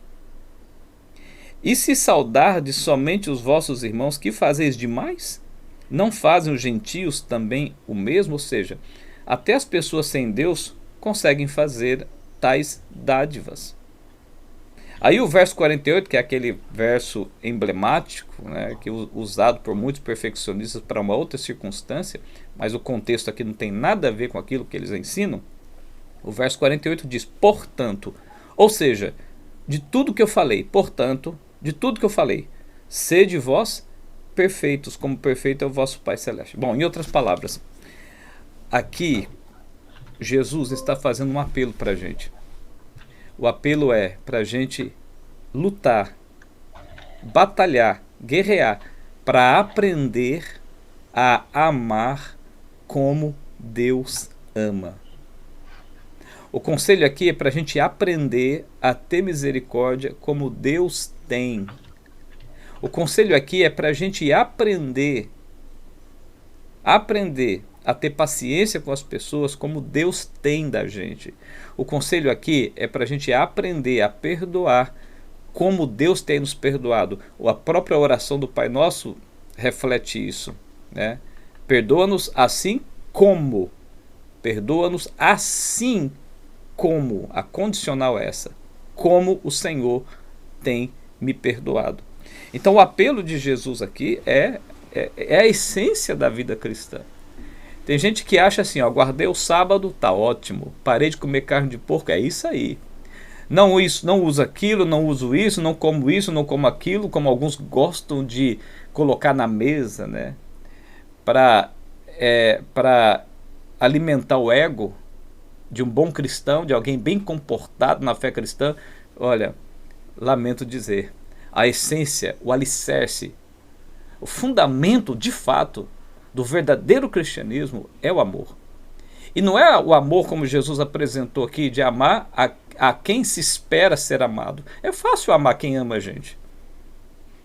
E se saudardes somente os vossos irmãos, que fazeis demais? Não fazem os gentios também o mesmo? Ou seja, até as pessoas sem Deus conseguem fazer tais dádivas. Aí o verso 48, que é aquele verso emblemático, né, que é usado por muitos perfeccionistas para uma outra circunstância, mas o contexto aqui não tem nada a ver com aquilo que eles ensinam. O verso 48 diz: portanto, ou seja, de tudo que eu falei, portanto, de tudo que eu falei, sede vós perfeitos, como perfeito é o vosso Pai Celeste. Bom, em outras palavras, aqui Jesus está fazendo um apelo para a gente. O apelo é para a gente lutar, batalhar, guerrear, para aprender a amar como Deus ama. O conselho aqui é para a gente aprender a ter misericórdia como Deus tem. O conselho aqui é para a gente aprender a ter paciência com as pessoas como Deus tem da gente. O conselho aqui é para a gente aprender a perdoar como Deus tem nos perdoado. A própria oração do Pai Nosso reflete isso, né? Perdoa-nos assim como. Perdoa-nos assim como. A condicional é essa. Como o Senhor tem me perdoado. Então o apelo de Jesus aqui é a essência da vida cristã. Tem gente que acha assim, ó, guardei o sábado, tá ótimo, parei de comer carne de porco, é isso aí. Não uso aquilo, não uso isso, não como aquilo, como alguns gostam de colocar na mesa, né? Para alimentar o ego de um bom cristão, de alguém bem comportado na fé cristã. Olha, lamento dizer, a essência, o alicerce, o fundamento de fato do verdadeiro cristianismo é o amor. E não é o amor como Jesus apresentou aqui, de amar a quem se espera ser amado. É fácil amar quem ama a gente.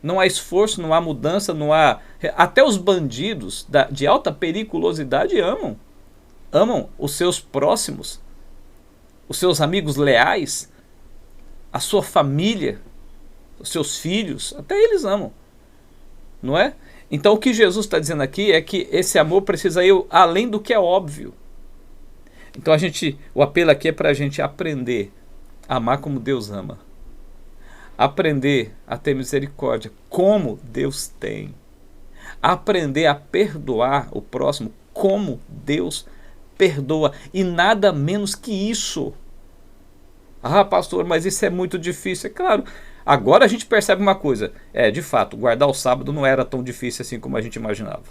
Não há esforço, não há mudança, não há... Até os bandidos de alta periculosidade amam os seus próximos, os seus amigos leais, a sua família, os seus filhos, até eles amam, não é? Então o que Jesus está dizendo aqui é que esse amor precisa ir além do que é óbvio. Então o apelo aqui é para a gente aprender a amar como Deus ama. Aprender a ter misericórdia como Deus tem. Aprender a perdoar o próximo como Deus perdoa. E nada menos que isso. Ah, pastor, mas isso é muito difícil. É claro. Agora a gente percebe uma coisa. De fato, guardar o sábado não era tão difícil assim como a gente imaginava.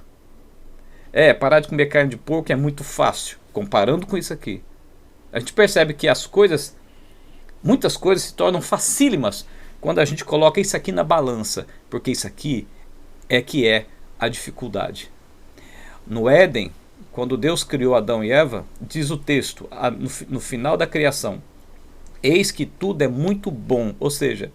Parar de comer carne de porco é muito fácil, comparando com isso aqui. A gente percebe que muitas coisas se tornam facílimas quando a gente coloca isso aqui na balança, porque isso aqui é a dificuldade. No Éden, quando Deus criou Adão e Eva, diz o texto, no final da criação, eis que tudo é muito bom, ou seja,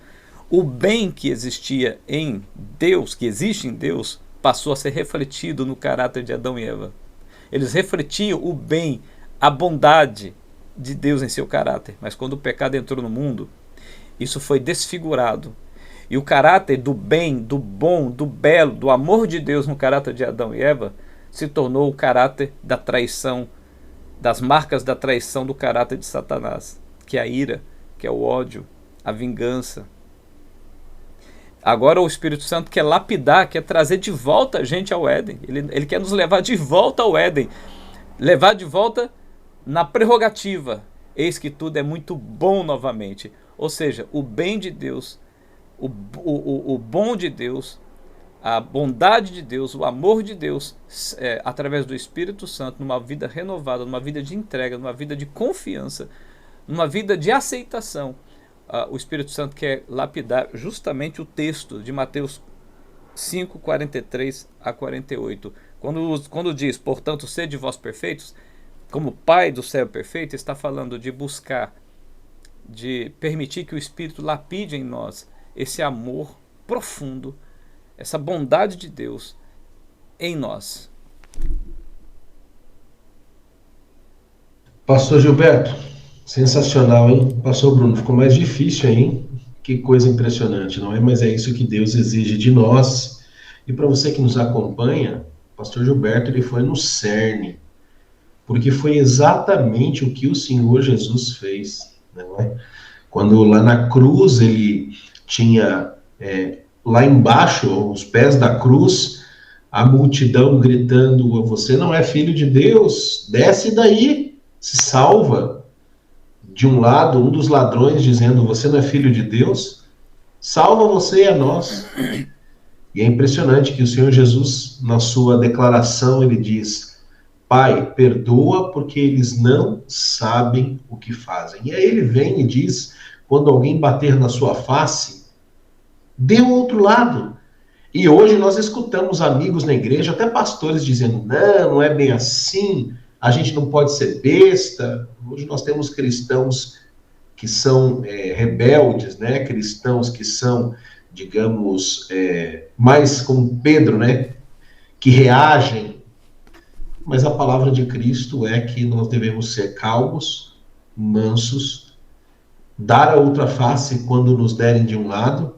o bem que existia em Deus, que existe em Deus, passou a ser refletido no caráter de Adão e Eva. Eles refletiam o bem, a bondade de Deus em seu caráter. Mas quando o pecado entrou no mundo, isso foi desfigurado. E o caráter do bem, do bom, do belo, do amor de Deus no caráter de Adão e Eva se tornou o caráter da traição, das marcas da traição do caráter de Satanás, que é a ira, que é o ódio, a vingança. Agora o Espírito Santo quer lapidar, quer trazer de volta a gente ao Éden. Ele quer nos levar de volta ao Éden. Levar de volta na prerrogativa. Eis que tudo é muito bom novamente. Ou seja, o bem de Deus, o bom de Deus a bondade de Deus, o amor de Deus, através do Espírito Santo, numa vida renovada, numa vida de entrega, numa vida de confiança, numa vida de aceitação. O Espírito Santo quer lapidar justamente o texto de Mateus 5, 43 a 48. Quando diz, portanto, sede vós perfeitos, como Pai do céu perfeito, está falando de buscar, de permitir que o Espírito lapide em nós esse amor profundo, essa bondade de Deus em nós. Pastor Gilberto, sensacional, hein? Pastor Bruno, ficou mais difícil aí, hein? Que coisa impressionante, não é? Mas é isso que Deus exige de nós. E para você que nos acompanha, Pastor Gilberto, ele foi no cerne, porque foi exatamente o que o Senhor Jesus fez, não é? Quando lá na cruz ele tinha lá embaixo, aos pés da cruz, a multidão gritando: você não é filho de Deus, desce daí, se salva. De um lado, um dos ladrões dizendo: você não é filho de Deus, salva você e a nós. E é impressionante que o Senhor Jesus, na sua declaração, ele diz: Pai, perdoa porque eles não sabem o que fazem. E aí ele vem e diz, quando alguém bater na sua face, dê o outro lado. E hoje nós escutamos amigos na igreja, até pastores dizendo: não é bem assim, a gente não pode ser besta. Hoje nós temos cristãos que são rebeldes, né? Cristãos que são, digamos, mais como Pedro, né? Que reagem. Mas a palavra de Cristo é que nós devemos ser calmos, mansos, dar a outra face quando nos derem de um lado.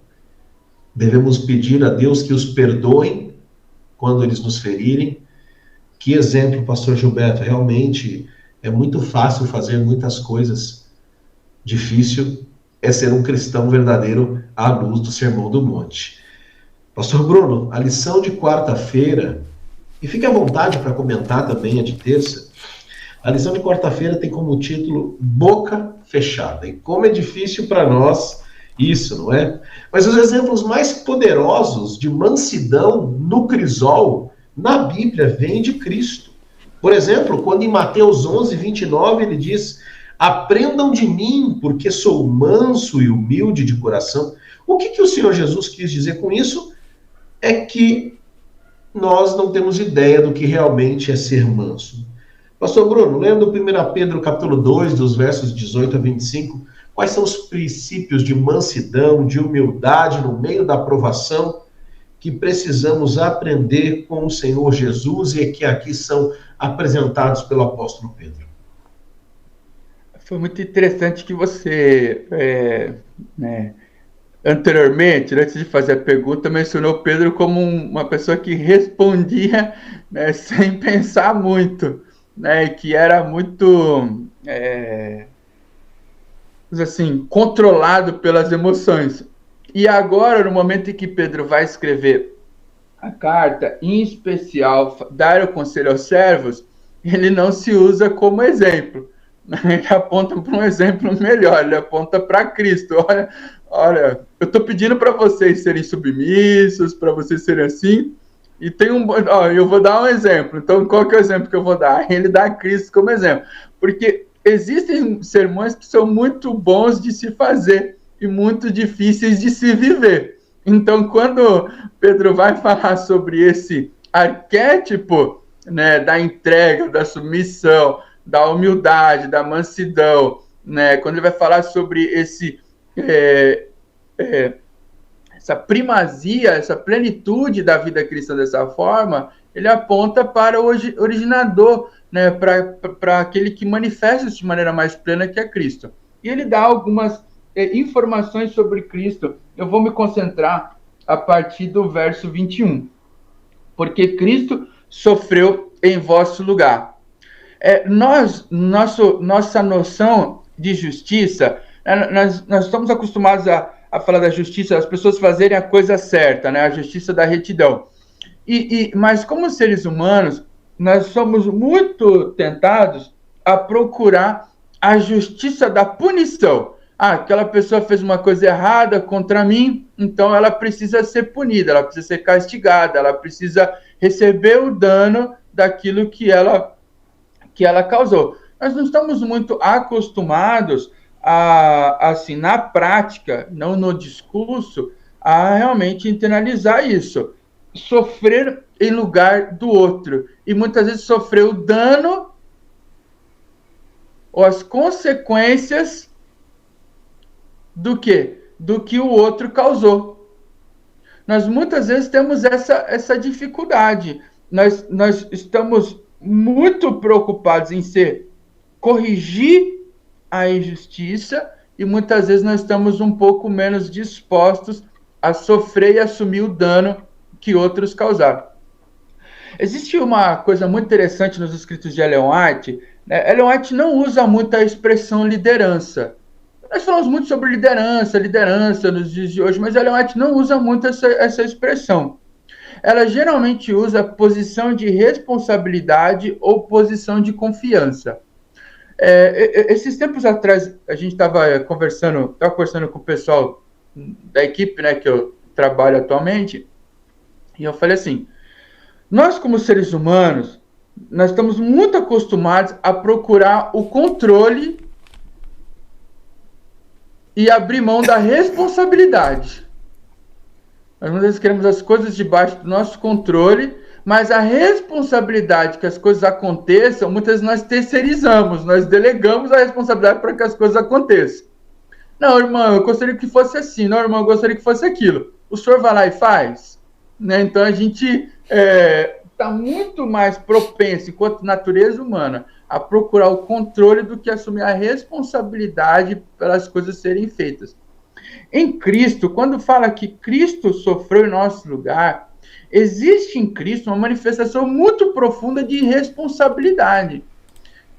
Devemos pedir a Deus que os perdoem quando eles nos ferirem. Que exemplo, pastor Gilberto, realmente é muito fácil fazer muitas coisas. Difícil é ser um cristão verdadeiro à luz do Sermão do Monte. Pastor Bruno, a lição de quarta-feira, e fique à vontade para comentar também a de terça, a lição de quarta-feira tem como título Boca Fechada. E como é difícil para nós isso, não é? Mas os exemplos mais poderosos de mansidão no crisol na Bíblia vêm de Cristo. Por exemplo, quando em Mateus 11, 29, ele diz: aprendam de mim, porque sou manso e humilde de coração. O que o Senhor Jesus quis dizer com isso? É que nós não temos ideia do que realmente é ser manso. Pastor Bruno, lendo 1 Pedro capítulo 2, dos versos 18 a 25, quais são os princípios de mansidão, de humildade no meio da provação que precisamos aprender com o Senhor Jesus e que aqui são apresentados pelo apóstolo Pedro? Foi muito interessante que você, anteriormente, antes de fazer a pergunta, mencionou Pedro como uma pessoa que respondia, né, sem pensar muito, né, que era muito, assim, controlado pelas emoções. E agora, no momento em que Pedro vai escrever a carta, em especial, dar o conselho aos servos, ele não se usa como exemplo. Ele aponta para um exemplo melhor, ele aponta para Cristo. Olha, eu estou pedindo para vocês serem submissos, para vocês serem assim, e tem eu vou dar um exemplo. Então, qual que é o exemplo que eu vou dar? Ele dá Cristo como exemplo. Porque existem sermões que são muito bons de se fazer e muito difíceis de se viver. Então, quando Pedro vai falar sobre esse arquétipo, né, da entrega, da submissão, da humildade, da mansidão, né, quando ele vai falar sobre essa primazia, essa plenitude da vida cristã dessa forma, ele aponta para o originador, né, para aquele que manifesta isso de maneira mais plena, que é Cristo. E ele dá algumas informações sobre Cristo. Eu vou me concentrar a partir do verso 21. Porque Cristo sofreu em vosso lugar. Nossa noção de justiça, nós estamos acostumados a falar da justiça, as pessoas fazerem a coisa certa, né? A justiça da retidão. Mas como seres humanos, nós somos muito tentados a procurar a justiça da punição, aquela pessoa fez uma coisa errada contra mim, então ela precisa ser punida, ela precisa ser castigada, ela precisa receber o dano daquilo que ela causou. Nós não estamos muito acostumados a, assim, na prática, não no discurso, a realmente internalizar isso. Sofrer em lugar do outro. E muitas vezes sofrer o dano ou as consequências do quê? Do que o outro causou. Nós muitas vezes temos essa dificuldade. Nós estamos muito preocupados em corrigir a injustiça e muitas vezes nós estamos um pouco menos dispostos a sofrer e assumir o dano que outros causaram. Existe uma coisa muito interessante nos escritos de Ellen White. Né? Ellen White não usa muito a expressão liderança. Nós falamos muito sobre liderança nos dias de hoje, mas Ellen White não usa muito essa expressão. Ela geralmente usa posição de responsabilidade ou posição de confiança. Esses tempos atrás, a gente estava conversando com o pessoal da equipe, né, que eu trabalho atualmente, e eu falei assim, nós como seres humanos, nós estamos muito acostumados a procurar o controle e abrir mão da responsabilidade. Nós muitas vezes queremos as coisas debaixo do nosso controle, mas a responsabilidade que as coisas aconteçam, muitas vezes nós terceirizamos, nós delegamos a responsabilidade para que as coisas aconteçam. Não, irmão, eu gostaria que fosse assim. Não, irmão, eu gostaria que fosse aquilo. O senhor vai lá e faz? Né? Então, a gente está muito mais propenso, enquanto natureza humana, a procurar o controle do que assumir a responsabilidade pelas coisas serem feitas. Em Cristo, quando fala que Cristo sofreu em nosso lugar, existe em Cristo uma manifestação muito profunda de responsabilidade.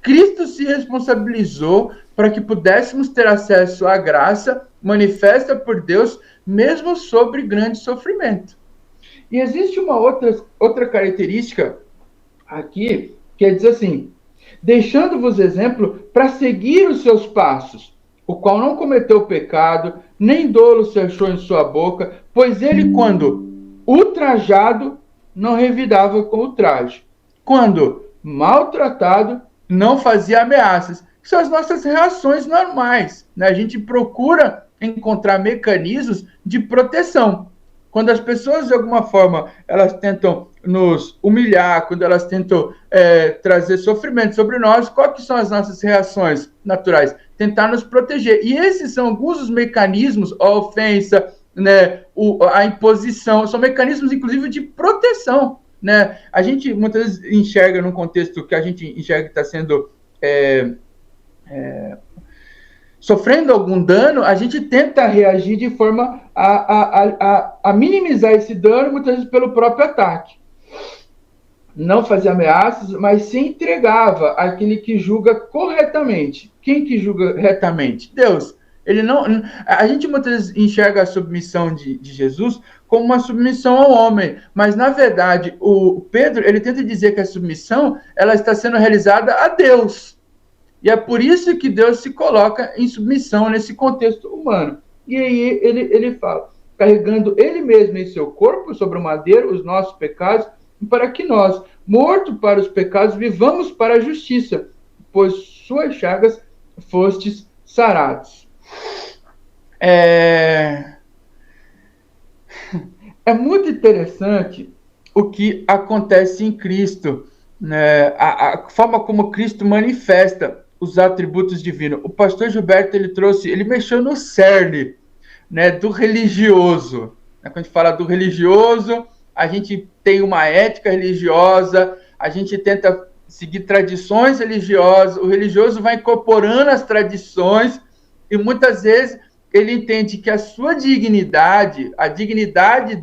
Cristo se responsabilizou para que pudéssemos ter acesso à graça manifesta por Deus, mesmo sobre grande sofrimento. E existe uma outra característica aqui, que é dizer assim, deixando-vos exemplo para seguir os seus passos, o qual não cometeu pecado, nem dolo se achou em sua boca, pois ele, quando ultrajado, não revidava com ultraje. Quando maltratado, não fazia ameaças. São as nossas reações normais. Né? A gente procura encontrar mecanismos de proteção. Quando as pessoas, de alguma forma, elas tentam nos humilhar, quando elas tentam trazer sofrimento sobre nós, quais são as nossas reações naturais? Tentar nos proteger. E esses são alguns dos mecanismos, a ofensa, né, a imposição, são mecanismos, inclusive, de proteção. Né? A gente, muitas vezes, enxerga num contexto que a gente enxerga que está sendo sofrendo algum dano, a gente tenta reagir de forma a minimizar esse dano, muitas vezes pelo próprio ataque. Não fazia ameaças, mas se entregava àquele que julga corretamente. Quem que julga retamente? Deus. A gente muitas vezes enxerga a submissão de Jesus como uma submissão ao homem, mas na verdade o Pedro ele tenta dizer que a submissão ela está sendo realizada a Deus. E é por isso que Deus se coloca em submissão nesse contexto humano. E aí ele fala, carregando ele mesmo em seu corpo sobre o madeiro os nossos pecados, para que nós, mortos para os pecados, vivamos para a justiça, pois suas chagas fostes sarados. É muito interessante o que acontece em Cristo, né? A forma como Cristo manifesta os atributos divinos. O pastor Gilberto, ele mexeu no cerne, né, do religioso. Quando a gente fala do religioso, a gente tem uma ética religiosa, a gente tenta seguir tradições religiosas, o religioso vai incorporando as tradições e muitas vezes ele entende que a sua dignidade, a dignidade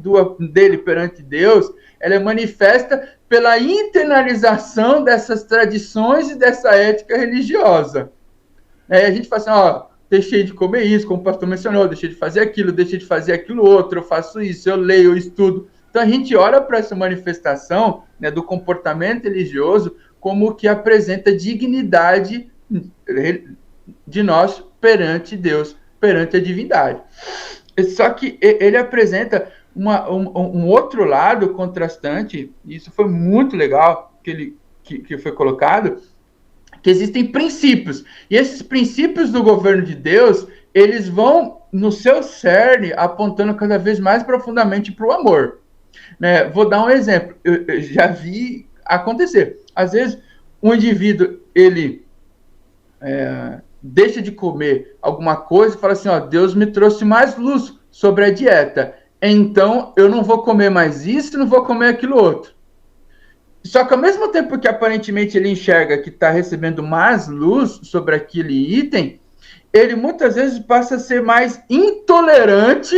dele perante Deus, ela é manifesta pela internalização dessas tradições e dessa ética religiosa. A gente fala assim, deixei de comer isso, como o pastor mencionou, deixei de fazer aquilo outro, eu faço isso, eu leio, eu estudo. Então a gente olha para essa manifestação, né, do comportamento religioso como que apresenta dignidade de nós perante Deus. perante a divindade. Só que ele apresenta um outro lado contrastante, e isso foi muito legal que foi colocado, que existem princípios, e esses princípios do governo de Deus, eles vão no seu cerne apontando cada vez mais profundamente para o amor. Né? Vou dar um exemplo, eu já vi acontecer. Às vezes, um indivíduo, ele deixa de comer alguma coisa e fala assim, ó, Deus me trouxe mais luz sobre a dieta, então eu não vou comer mais isso, não vou comer aquilo outro. Só que ao mesmo tempo que aparentemente ele enxerga que está recebendo mais luz sobre aquele item, ele muitas vezes passa a ser mais intolerante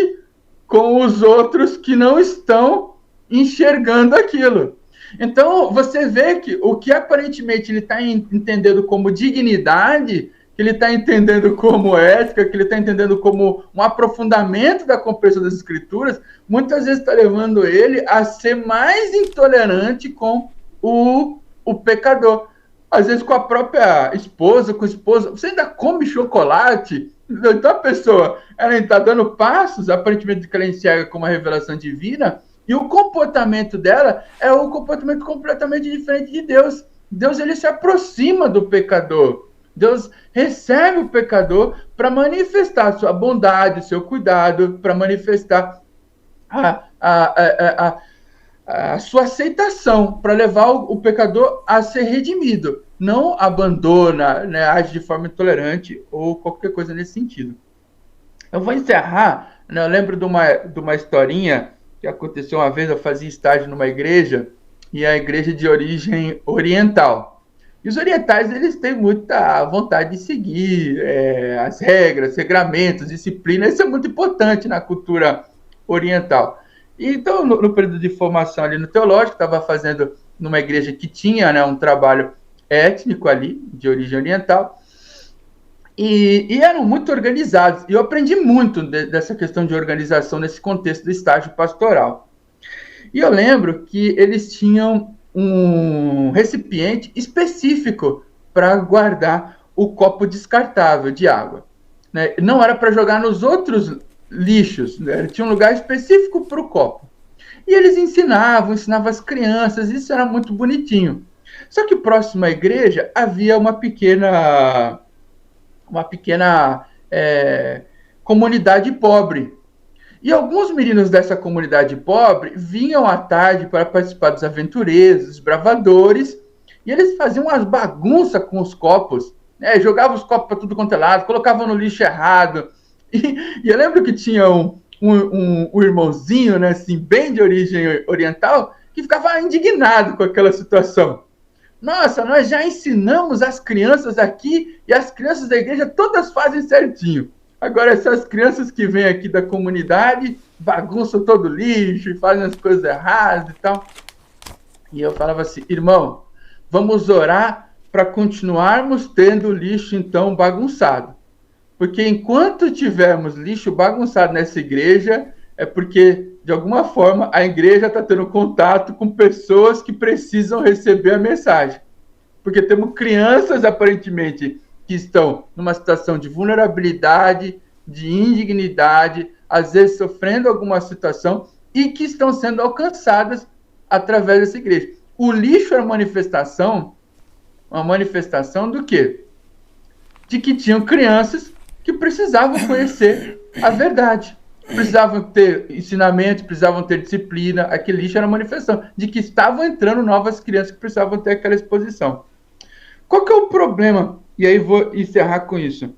com os outros que não estão enxergando aquilo. Então, você vê que o que aparentemente ele está entendendo como dignidade, que ele está entendendo como ética, que ele está entendendo como um aprofundamento da compreensão das escrituras, muitas vezes está levando ele a ser mais intolerante com o pecador. Às vezes com a própria esposa, com o esposo. Você ainda come chocolate? Então a pessoa, ela está dando passos, aparentemente que ela enxerga como uma revelação divina, e o comportamento dela é um comportamento completamente diferente de Deus. Deus, ele se aproxima do pecador. Deus recebe o pecador para manifestar a sua bondade, o seu cuidado, para manifestar a sua aceitação, para levar o pecador a ser redimido. Não abandona, né, age de forma intolerante ou qualquer coisa nesse sentido. Eu vou encerrar, né, eu lembro de uma historinha que aconteceu uma vez. Eu fazia estágio numa igreja, e a igreja de origem oriental. E os orientais, eles têm muita vontade de seguir as regras, regramentos, disciplina. Isso é muito importante na cultura oriental. Então, no período de formação ali no teológico, estava fazendo numa igreja que tinha, né, um trabalho étnico ali, de origem oriental, e eram muito organizados. E eu aprendi muito dessa questão de organização nesse contexto do estágio pastoral. E eu lembro que eles tinham um recipiente específico para guardar o copo descartável de água. Né? Não era para jogar nos outros lixos, né? Tinha um lugar específico para o copo. E eles ensinavam as crianças, isso era muito bonitinho. Só que próximo à igreja havia uma pequena comunidade pobre. E alguns meninos dessa comunidade pobre vinham à tarde para participar dos aventureiros, dos bravadores, e eles faziam umas bagunças com os copos, né? Jogavam os copos para tudo quanto é lado, colocavam no lixo errado. E eu lembro que tinha um irmãozinho, né, assim, bem de origem oriental, que ficava indignado com aquela situação. Nossa, nós já ensinamos as crianças aqui, e as crianças da igreja todas fazem certinho. Agora, essas crianças que vêm aqui da comunidade bagunçam todo o lixo e fazem as coisas erradas e tal. E eu falava assim, irmão, vamos orar para continuarmos tendo lixo, então, bagunçado. Porque enquanto tivermos lixo bagunçado nessa igreja, é porque, de alguma forma, a igreja está tendo contato com pessoas que precisam receber a mensagem. Porque temos crianças, aparentemente, que estão numa situação de vulnerabilidade, de indignidade, às vezes sofrendo alguma situação, e que estão sendo alcançadas através dessa igreja. O lixo é uma manifestação do quê? De que tinham crianças que precisavam conhecer a verdade, precisavam ter ensinamento, precisavam ter disciplina. Aquele lixo era uma manifestação de que estavam entrando novas crianças que precisavam ter aquela exposição. Qual que é o problema? E aí vou encerrar com isso.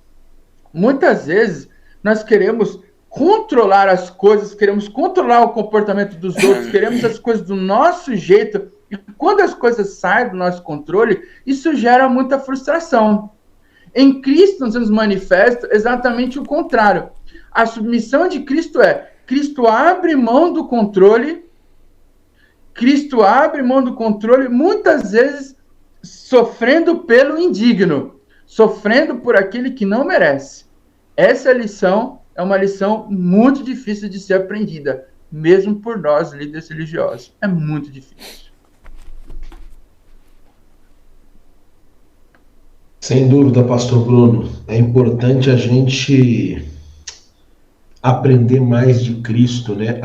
Muitas vezes nós queremos controlar as coisas, queremos controlar o comportamento dos outros, queremos as coisas do nosso jeito, e quando as coisas saem do nosso controle, isso gera muita frustração. Em Cristo nos manifesta exatamente o contrário. A submissão de Cristo Cristo abre mão do controle, muitas vezes sofrendo pelo indigno, sofrendo por aquele que não merece. Essa lição é uma lição muito difícil de ser aprendida, mesmo por nós, líderes religiosos. É muito difícil. Sem dúvida, pastor Bruno, é importante a gente aprender mais de Cristo, né?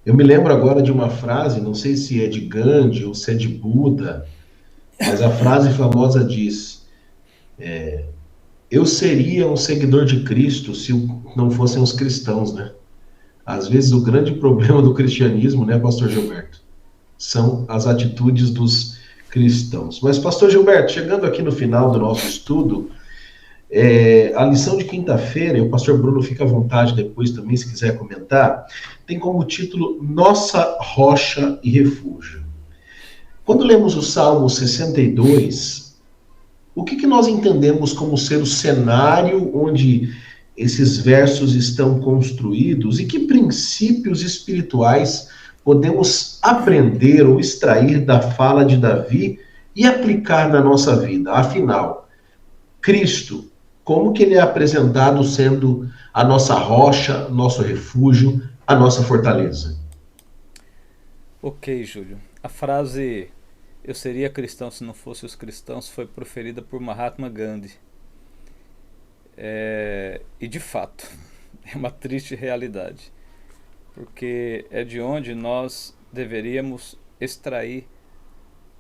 Eu me lembro agora de uma frase, não sei se é de Gandhi ou se é de Buda, mas a frase famosa diz: eu seria um seguidor de Cristo se não fossem os cristãos, né? Às vezes o grande problema do cristianismo, né, Pastor Gilberto, são as atitudes dos cristãos. Mas, Pastor Gilberto, chegando aqui no final do nosso estudo, a lição de quinta-feira, e o pastor Bruno fica à vontade depois também, se quiser comentar, tem como título Nossa Rocha e Refúgio. Quando lemos o Salmo 62, o que nós entendemos como ser o cenário onde esses versos estão construídos e que princípios espirituais podemos aprender ou extrair da fala de Davi e aplicar na nossa vida? Afinal, Cristo, como que ele é apresentado sendo a nossa rocha, nosso refúgio, a nossa fortaleza? Ok, Júlio. A frase "eu seria cristão se não fosse os cristãos" foi proferida por Mahatma Gandhi. E de fato, é uma triste realidade, porque é de onde nós deveríamos extrair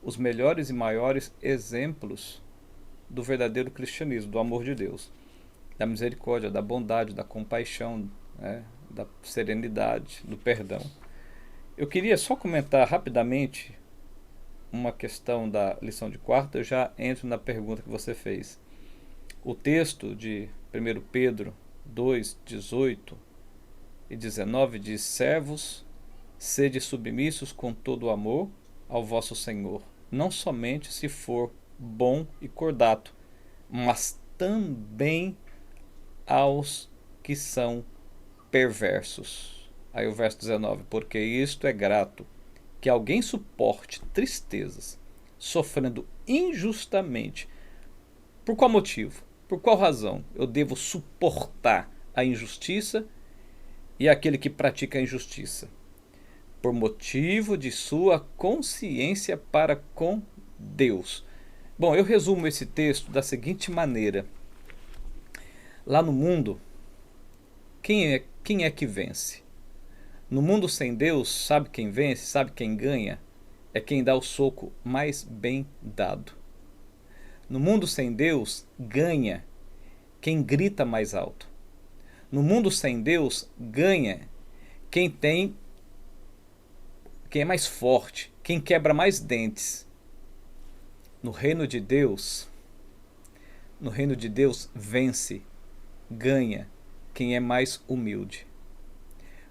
os melhores e maiores exemplos do verdadeiro cristianismo, do amor de Deus, da misericórdia, da bondade, da compaixão, né, da serenidade, do perdão. Eu queria só comentar rapidamente uma questão da lição de quarta, eu já entro na pergunta que você fez. O texto de 1 Pedro 2, 18 e 19 diz: servos, sede submissos com todo o amor ao vosso Senhor, não somente se for bom e cordato, mas também aos que são perversos. Aí o verso 19: porque isto é grato, que alguém suporte tristezas, sofrendo injustamente. Por qual motivo? Por qual razão eu devo suportar a injustiça e aquele que pratica a injustiça? Por motivo de sua consciência para com Deus. Bom, eu resumo esse texto da seguinte maneira: lá no mundo, quem é que vence? No mundo sem Deus, sabe quem vence, sabe quem ganha? É quem dá o soco mais bem dado. No mundo sem Deus, ganha quem grita mais alto. No mundo sem Deus, ganha quem é mais forte, quem quebra mais dentes. No reino de Deus, vence, ganha quem é mais humilde.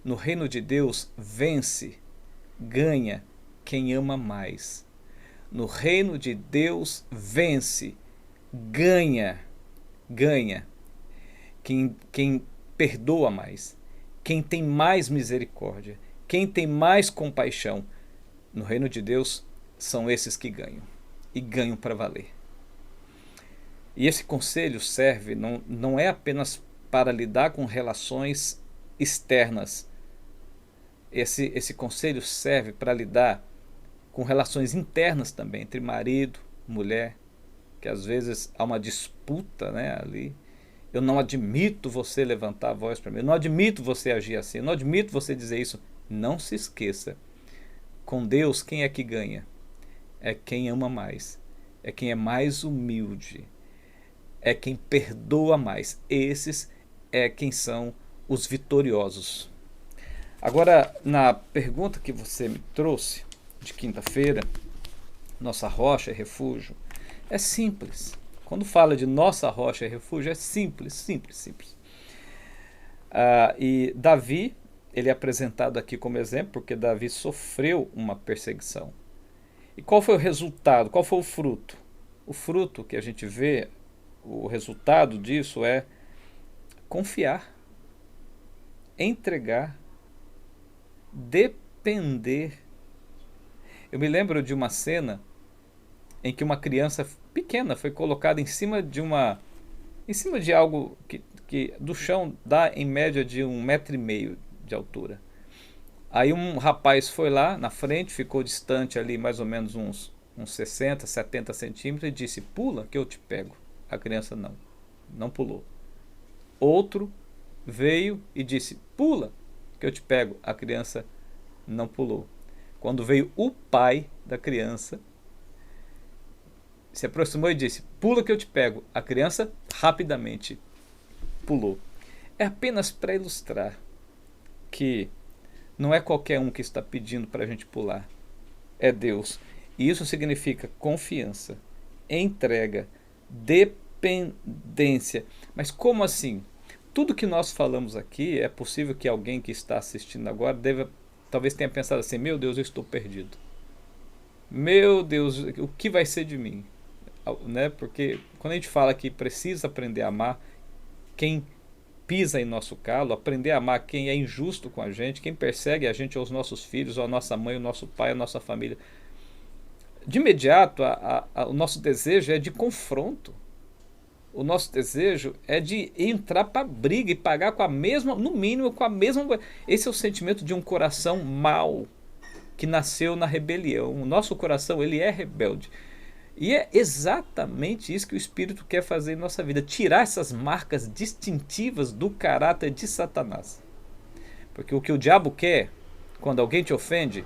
No reino de Deus, vence, ganha quem ama mais. No reino de Deus, vence, ganha quem perdoa mais, quem tem mais misericórdia, quem tem mais compaixão. No reino de Deus, são esses que ganham, e ganham para valer. E esse conselho serve, não é apenas para lidar com relações externas. Esse conselho serve para lidar com relações internas também, entre marido, mulher, que às vezes há uma disputa, né, ali. Eu não admito você levantar a voz para mim, eu não admito você agir assim, eu não admito você dizer isso. Não se esqueça, com Deus quem é que ganha? É quem ama mais, é quem é mais humilde, é quem perdoa mais. Esses é quem são os vitoriosos. Agora, na pergunta que você me trouxe de quinta-feira, nossa rocha e refúgio, é simples. Quando fala de nossa rocha e refúgio, é simples. E Davi, ele é apresentado aqui como exemplo, porque Davi sofreu uma perseguição. E qual foi o resultado? Qual foi o fruto? O fruto que a gente vê, o resultado disso é confiar, entregar, depender. Eu me lembro de uma cena em que uma criança pequena foi colocada em cima de algo que do chão dá em média de 1,5 metro de altura. Aí um rapaz foi lá na frente, ficou distante ali mais ou menos uns 60, 70 centímetros e disse: pula que eu te pego. A criança não pulou. Outro veio e disse: pula, que eu te pego. A criança não pulou. Quando veio o pai da criança, se aproximou e disse: pula que eu te pego. A criança rapidamente pulou. É apenas para ilustrar que não é qualquer um que está pedindo para a gente pular. É Deus. E isso significa confiança, entrega, dependência. Mas como assim? Tudo que nós falamos aqui, é possível que alguém que está assistindo agora talvez tenha pensado assim: meu Deus, eu estou perdido. Meu Deus, o que vai ser de mim? Né? Porque quando a gente fala que precisa aprender a amar quem pisa em nosso calo, aprender a amar quem é injusto com a gente, quem persegue a gente, ou os nossos filhos, ou a nossa mãe, o nosso pai, a nossa família. De imediato, o nosso desejo é de confronto. O nosso desejo é de entrar para a briga e pagar com a mesma, no mínimo, com a mesma. Esse é o sentimento de um coração mau, que nasceu na rebelião. O nosso coração, ele é rebelde. E é exatamente isso que o Espírito quer fazer em nossa vida, tirar essas marcas distintivas do caráter de Satanás. Porque o que o diabo quer, quando alguém te ofende,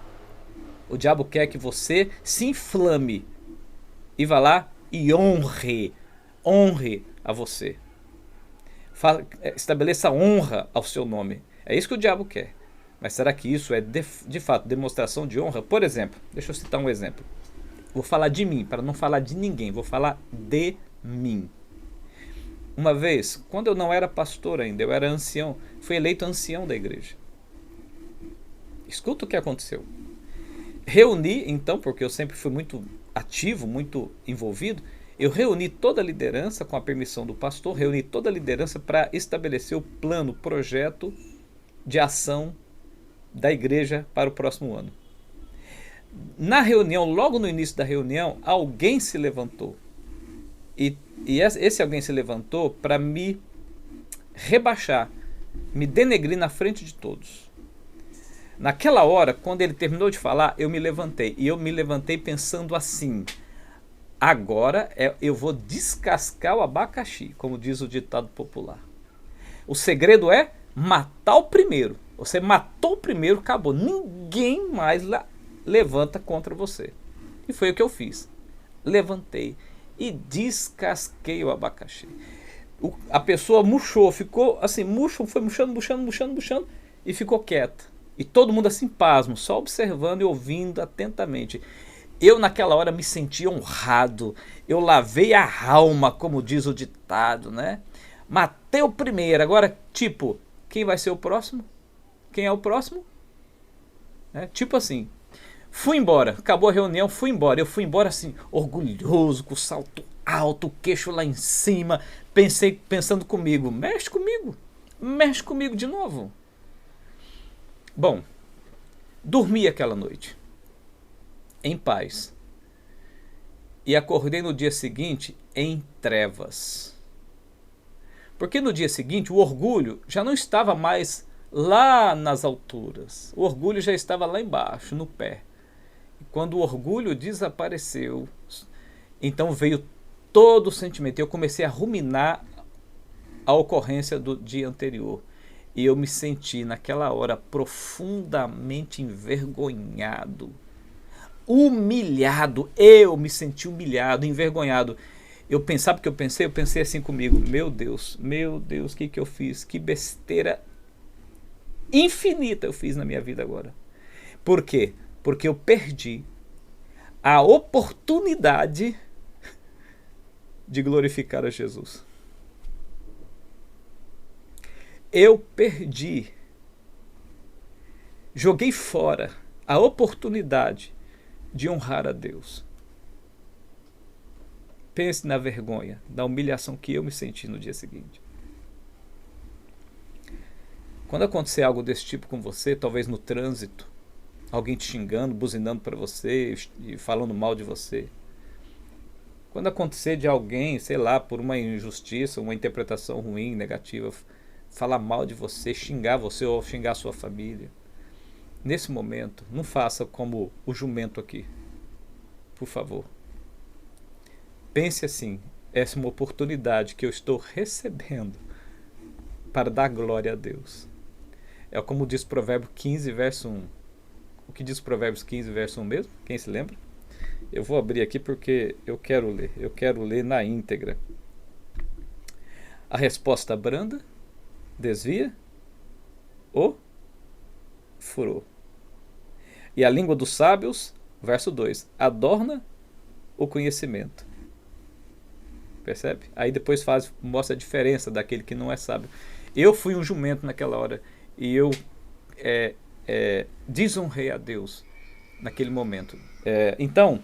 o diabo quer que você se inflame e vá lá e honre a você. Estabeleça honra ao seu nome. É isso que o diabo quer. Mas será que isso é de fato demonstração de honra? Por exemplo, deixa eu citar um exemplo. Vou falar de mim, para não falar de ninguém, vou falar de mim. Uma vez, quando eu não era pastor ainda, eu era ancião, fui eleito ancião da igreja. Escuta o que aconteceu. Reuni, então, porque eu sempre fui muito ativo, muito envolvido, eu reuni toda a liderança, com a permissão do pastor, reuni toda a liderança para estabelecer o plano, o projeto de ação da igreja para o próximo ano. Na reunião, logo no início da reunião, alguém se levantou. E esse alguém se levantou para me rebaixar, me denegrir na frente de todos. Naquela hora, quando ele terminou de falar, eu me levantei. E eu me levantei pensando assim: agora eu vou descascar o abacaxi, como diz o ditado popular. O segredo é matar o primeiro. Você matou o primeiro, acabou. Ninguém mais levanta contra você. E foi o que eu fiz. Levantei e descasquei o abacaxi. A pessoa murchou, ficou assim, foi murchando e ficou quieta. E todo mundo assim pasmo, só observando e ouvindo atentamente. Eu naquela hora me senti honrado. Eu lavei a alma, como diz o ditado, né? Matei o primeiro. Agora, tipo, quem vai ser o próximo? Quem é o próximo? Tipo assim, fui embora, acabou a reunião, fui embora. Eu fui embora assim, orgulhoso, com o salto alto, o queixo lá em cima, pensando comigo: mexe comigo de novo. Bom, dormi aquela noite, em paz, e acordei no dia seguinte em trevas. Porque no dia seguinte o orgulho já não estava mais lá nas alturas, o orgulho já estava lá embaixo, no pé. Quando o orgulho desapareceu, então veio todo o sentimento. Eu comecei a ruminar a ocorrência do dia anterior. E eu me senti naquela hora profundamente envergonhado, humilhado. Eu me senti humilhado, envergonhado. Sabe o que eu pensei? Eu pensei assim comigo: meu Deus, o que eu fiz? Que besteira infinita eu fiz na minha vida agora. Por quê? Porque eu perdi a oportunidade de glorificar a Jesus. Eu perdi, joguei fora a oportunidade de honrar a Deus. Pense na vergonha, na humilhação que eu me senti no dia seguinte. Quando acontecer algo desse tipo com você, talvez no trânsito, alguém te xingando, buzinando para você e falando mal de você. Quando acontecer de alguém, sei lá, por uma injustiça, uma interpretação ruim, negativa, falar mal de você, xingar você ou xingar a sua família, nesse momento, não faça como o jumento aqui. Por favor. Pense assim: essa é uma oportunidade que eu estou recebendo para dar glória a Deus. É como diz Provérbios 15, verso 1. O que diz Provérbios 15, verso 1 mesmo? Quem se lembra? Eu vou abrir aqui porque eu quero ler na íntegra. A resposta branda desvia o furor. E a língua dos sábios, verso 2, adorna o conhecimento. Percebe? Aí depois mostra a diferença daquele que não é sábio. Eu fui um jumento naquela hora e eu desonrei a Deus naquele momento. Então,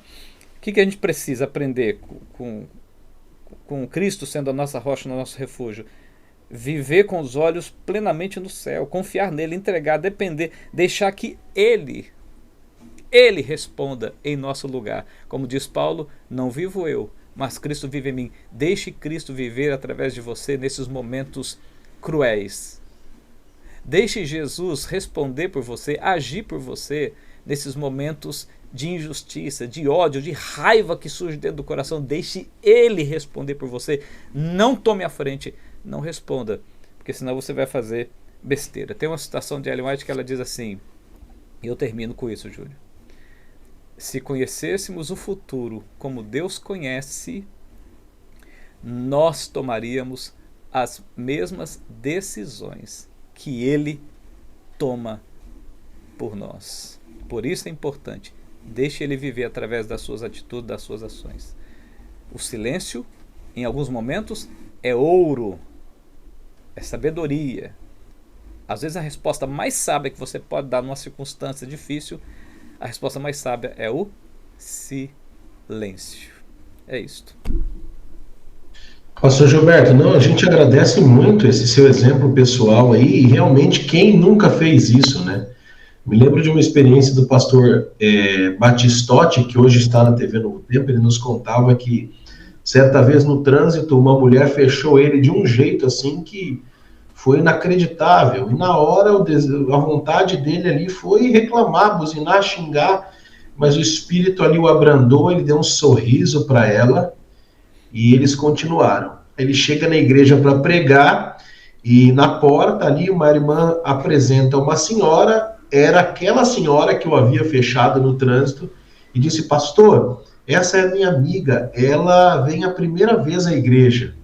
o que a gente precisa aprender com Cristo sendo a nossa rocha, o nosso refúgio? Viver com os olhos plenamente no céu, confiar nele, entregar, depender, deixar que Ele responda em nosso lugar. Como diz Paulo, não vivo eu, mas Cristo vive em mim. Deixe Cristo viver através de você nesses momentos cruéis. Deixe Jesus responder por você, agir por você nesses momentos de injustiça, de ódio, de raiva que surge dentro do coração. Deixe Ele responder por você. Não tome a frente, não responda, porque senão você vai fazer besteira. Tem uma citação de Ellen White que ela diz assim, e eu termino com isso, Júlio. Se conhecêssemos o futuro como Deus conhece, nós tomaríamos as mesmas decisões que Ele toma por nós. Por isso é importante, deixe Ele viver através das suas atitudes, das suas ações. O silêncio, em alguns momentos, é ouro, é sabedoria. Às vezes a resposta mais sábia que você pode dar numa circunstância difícil, a resposta mais sábia é o silêncio. É isto. Pastor Gilberto, a gente agradece muito esse seu exemplo pessoal aí, e realmente quem nunca fez isso, né? Me lembro de uma experiência do pastor Batistotti, que hoje está na TV Novo Tempo. Ele nos contava que certa vez no trânsito uma mulher fechou ele de um jeito assim que foi inacreditável, e na hora a vontade dele ali foi reclamar, buzinar, xingar, mas o Espírito ali o abrandou, ele deu um sorriso para ela e eles continuaram. Ele chega na igreja para pregar e na porta ali uma irmã apresenta uma senhora, era aquela senhora que eu havia fechado no trânsito, e disse: pastor, essa é minha amiga, ela vem a primeira vez à igreja.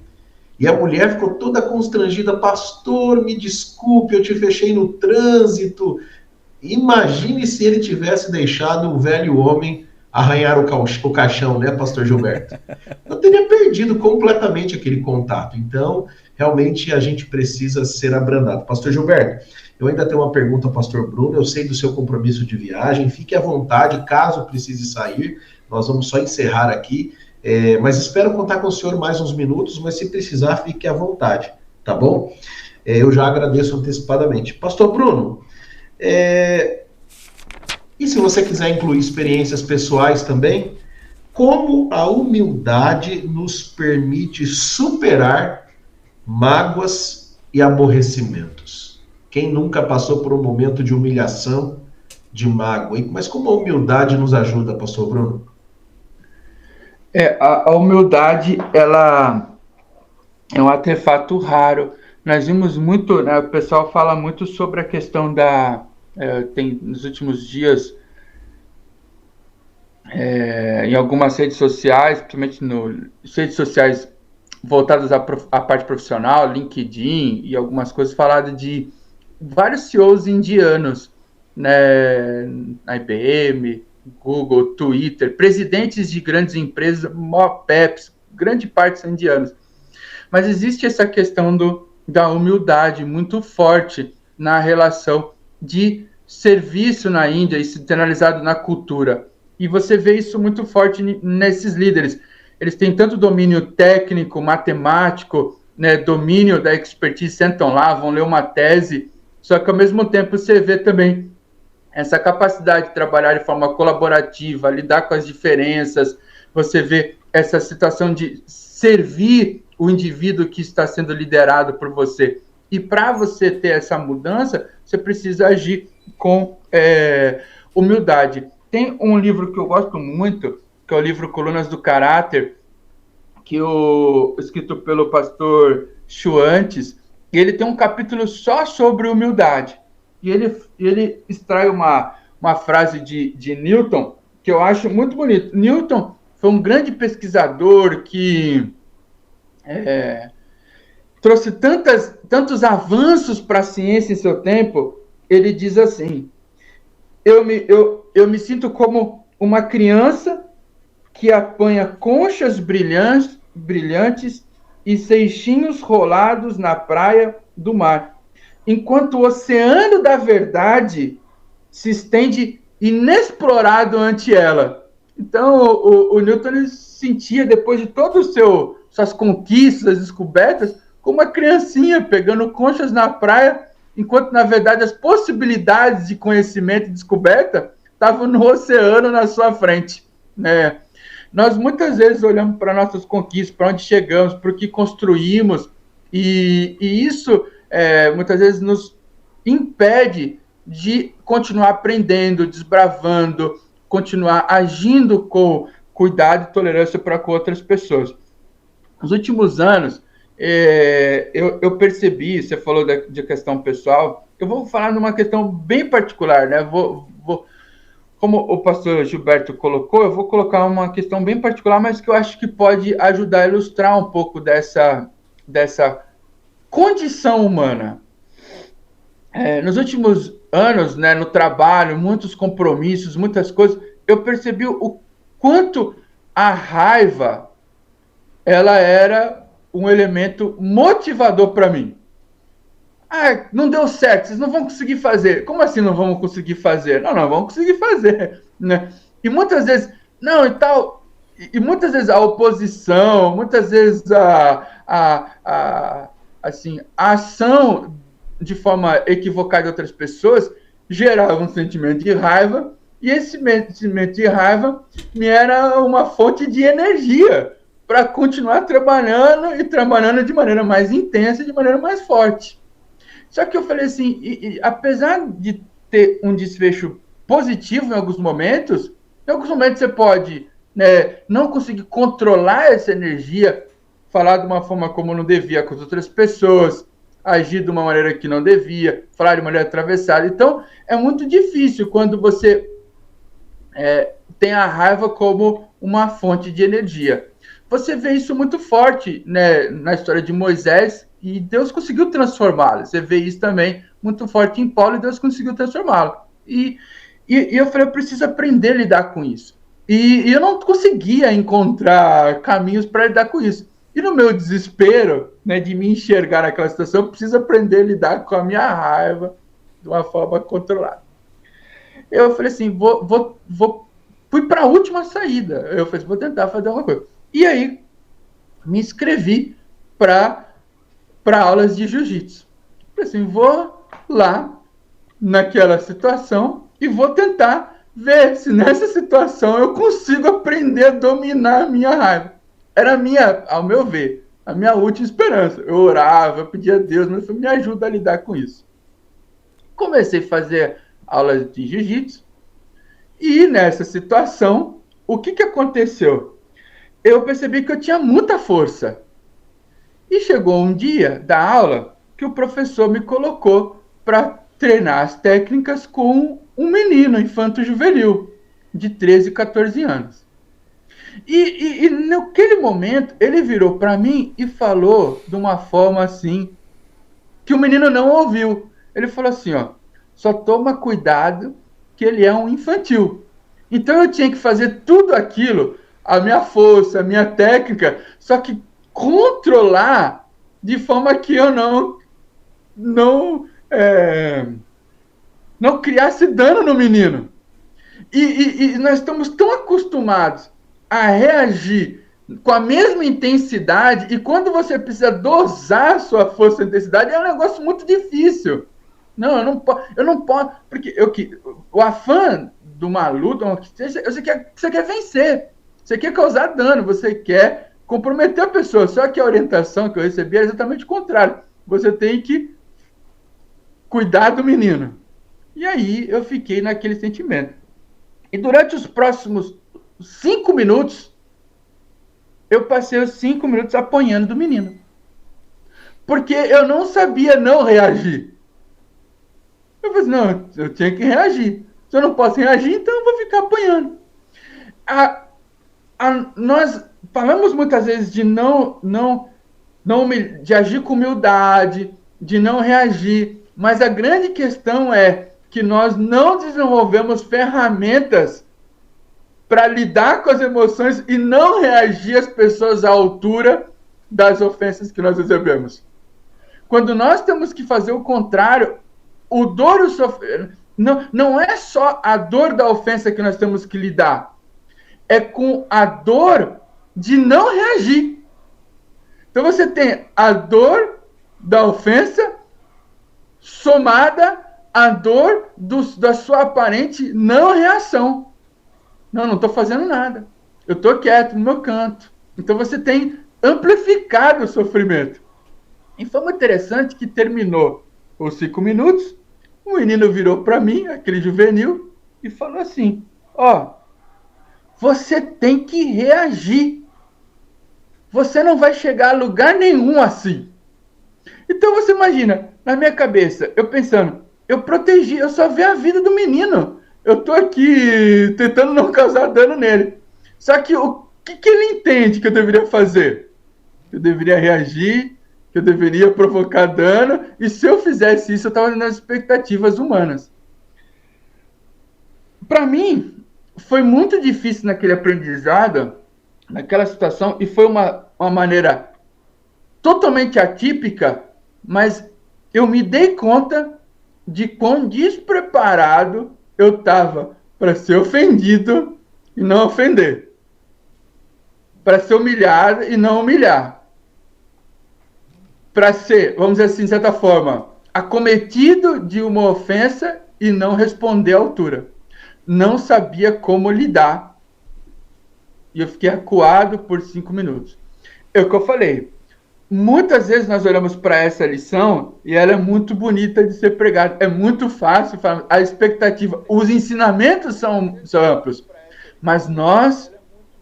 E a mulher ficou toda constrangida: pastor, me desculpe, eu te fechei no trânsito. Imagine se ele tivesse deixado o velho homem arranhar o caixão, né, pastor Gilberto? Eu teria perdido completamente aquele contato. Então, realmente, a gente precisa ser abrandado. Pastor Gilberto, eu ainda tenho uma pergunta ao pastor Bruno. Eu sei do seu compromisso de viagem. Fique à vontade, caso precise sair. Nós vamos só encerrar aqui. Mas espero contar com o senhor mais uns minutos, mas se precisar, fique à vontade, tá bom? Eu já agradeço antecipadamente. Pastor Bruno, e se você quiser incluir experiências pessoais também, como a humildade nos permite superar mágoas e aborrecimentos? Quem nunca passou por um momento de humilhação, de mágoa? Mas como a humildade nos ajuda, pastor Bruno? A humildade, ela é um artefato raro. Nós vimos muito, né, o pessoal fala muito sobre a questão tem nos últimos dias, em algumas redes sociais, principalmente redes sociais voltadas à parte profissional, LinkedIn e algumas coisas, falado de vários CEOs indianos, né, na IBM, Google, Twitter, presidentes de grandes empresas, Peps, grande parte são indianos. Mas existe essa questão da humildade muito forte na relação de serviço na Índia, isso internalizado na cultura. E você vê isso muito forte nesses líderes. Eles têm tanto domínio técnico, matemático, né, domínio da expertise, sentam lá, vão ler uma tese, só que ao mesmo tempo você vê também essa capacidade de trabalhar de forma colaborativa, lidar com as diferenças, você vê essa situação de servir o indivíduo que está sendo liderado por você. E para você ter essa mudança, você precisa agir com humildade. Tem um livro que eu gosto muito, que é o livro Colunas do Caráter, escrito pelo pastor Schwantes, ele tem um capítulo só sobre humildade. E ele extrai uma frase de Newton que eu acho muito bonito. Newton foi um grande pesquisador que trouxe tantos avanços para a ciência em seu tempo. Ele diz assim: eu me sinto como uma criança que apanha conchas brilhantes e seixinhos rolados na praia do mar, enquanto o oceano da verdade se estende inexplorado ante ela. Então, o Newton ele sentia, depois de todas suas conquistas, descobertas, como uma criancinha pegando conchas na praia, enquanto, na verdade, as possibilidades de conhecimento e descoberta estavam no oceano na sua frente, né? Nós muitas vezes olhamos para nossas conquistas, para onde chegamos, para o que construímos, e isso muitas vezes nos impede de continuar aprendendo, desbravando, continuar agindo com cuidado e tolerância para com outras pessoas. Nos últimos anos, eu percebi, você falou de questão pessoal, eu vou falar numa questão bem particular, né? Como o pastor Gilberto colocou, eu vou colocar uma questão bem particular, mas que eu acho que pode ajudar a ilustrar um pouco dessa condição humana. Nos últimos anos, né, no trabalho, muitos compromissos, muitas coisas, eu percebi o quanto a raiva ela era um elemento motivador para mim. Não deu certo, vocês não vão conseguir fazer. Como assim não vamos conseguir fazer? Não, vamos conseguir fazer, né? E muitas vezes, e muitas vezes a oposição, muitas vezes a ação de forma equivocada de outras pessoas gerava um sentimento de raiva, e esse sentimento de raiva me era uma fonte de energia para continuar trabalhando de maneira mais intensa, de maneira mais forte. Só que eu falei assim, apesar de ter um desfecho positivo em alguns momentos você pode, né, não conseguir controlar essa energia, falar de uma forma como não devia com as outras pessoas, agir de uma maneira que não devia, falar de maneira atravessada. Então, é muito difícil quando você tem a raiva como uma fonte de energia. Você vê isso muito forte, né, na história de Moisés, e Deus conseguiu transformá-lo. Você vê isso também muito forte em Paulo, e Deus conseguiu transformá-lo. E eu falei, eu preciso aprender a lidar com isso. E eu não conseguia encontrar caminhos para lidar com isso. E no meu desespero, né, de me enxergar naquela situação, eu preciso aprender a lidar com a minha raiva de uma forma controlada. Eu falei assim, fui para a última saída. Eu falei, vou tentar fazer alguma coisa. E aí, me inscrevi para aulas de jiu-jitsu. Falei assim, vou lá naquela situação e vou tentar ver se nessa situação eu consigo aprender a dominar a minha raiva. Era ao meu ver, a minha última esperança. Eu orava, eu pedia a Deus, mas me ajuda a lidar com isso. Comecei a fazer aulas de jiu-jitsu e nessa situação, o que aconteceu? Eu percebi que eu tinha muita força. E chegou um dia da aula que o professor me colocou para treinar as técnicas com um menino infanto-juvenil de 13, 14 anos. E naquele momento, ele virou para mim e falou de uma forma assim, que o menino não ouviu. Ele falou assim, só toma cuidado que ele é um infantil. Então eu tinha que fazer tudo aquilo, a minha força, a minha técnica, só que controlar de forma que eu não criasse dano no menino. E nós estamos tão acostumados a reagir com a mesma intensidade, e quando você precisa dosar sua força e intensidade, é um negócio muito difícil. Eu não posso, porque o afã de uma luta, você quer vencer, você quer causar dano, você quer comprometer a pessoa, só que a orientação que eu recebi é exatamente o contrário, você tem que cuidar do menino. E aí eu fiquei naquele sentimento. E durante os próximos 5 minutos, eu passei os 5 minutos apanhando do menino. porque eu não sabia não reagir. Eu falei assim, não, eu tinha que reagir. Se eu não posso reagir, então eu vou ficar apanhando. Nós falamos muitas vezes de de agir com humildade, de não reagir, mas a grande questão é que nós não desenvolvemos ferramentas para lidar com as emoções e não reagir às pessoas à altura das ofensas que nós recebemos. Quando nós temos que fazer o contrário, o dor e o sofrimento, não é só a dor da ofensa que nós temos que lidar, é com a dor de não reagir. Então você tem a dor da ofensa somada à dor da sua aparente não reação. Não estou fazendo nada. Eu estou quieto no meu canto. Então você tem amplificado o sofrimento. E foi muito interessante que terminou os 5 minutos, o menino virou para mim, aquele juvenil, e falou assim, você tem que reagir. Você não vai chegar a lugar nenhum assim. Então você imagina, na minha cabeça, eu pensando, eu protegi, eu só vi a vida do menino. Eu tô aqui tentando não causar dano nele. Só que o que ele entende que eu deveria fazer? Eu deveria reagir, que eu deveria provocar dano, e se eu fizesse isso, eu estava nas expectativas humanas. Para mim, foi muito difícil naquele aprendizado, naquela situação, e foi uma maneira totalmente atípica, mas eu me dei conta de quão despreparado eu estava para ser ofendido e não ofender. Para ser humilhado e não humilhar. Para ser, vamos dizer assim, de certa forma, acometido de uma ofensa e não responder à altura. Não sabia como lidar. E eu fiquei acuado por 5 minutos. É o que eu falei. Muitas vezes nós olhamos para essa lição e ela é muito bonita de ser pregada. É muito fácil, a expectativa, os ensinamentos são amplos. Mas nós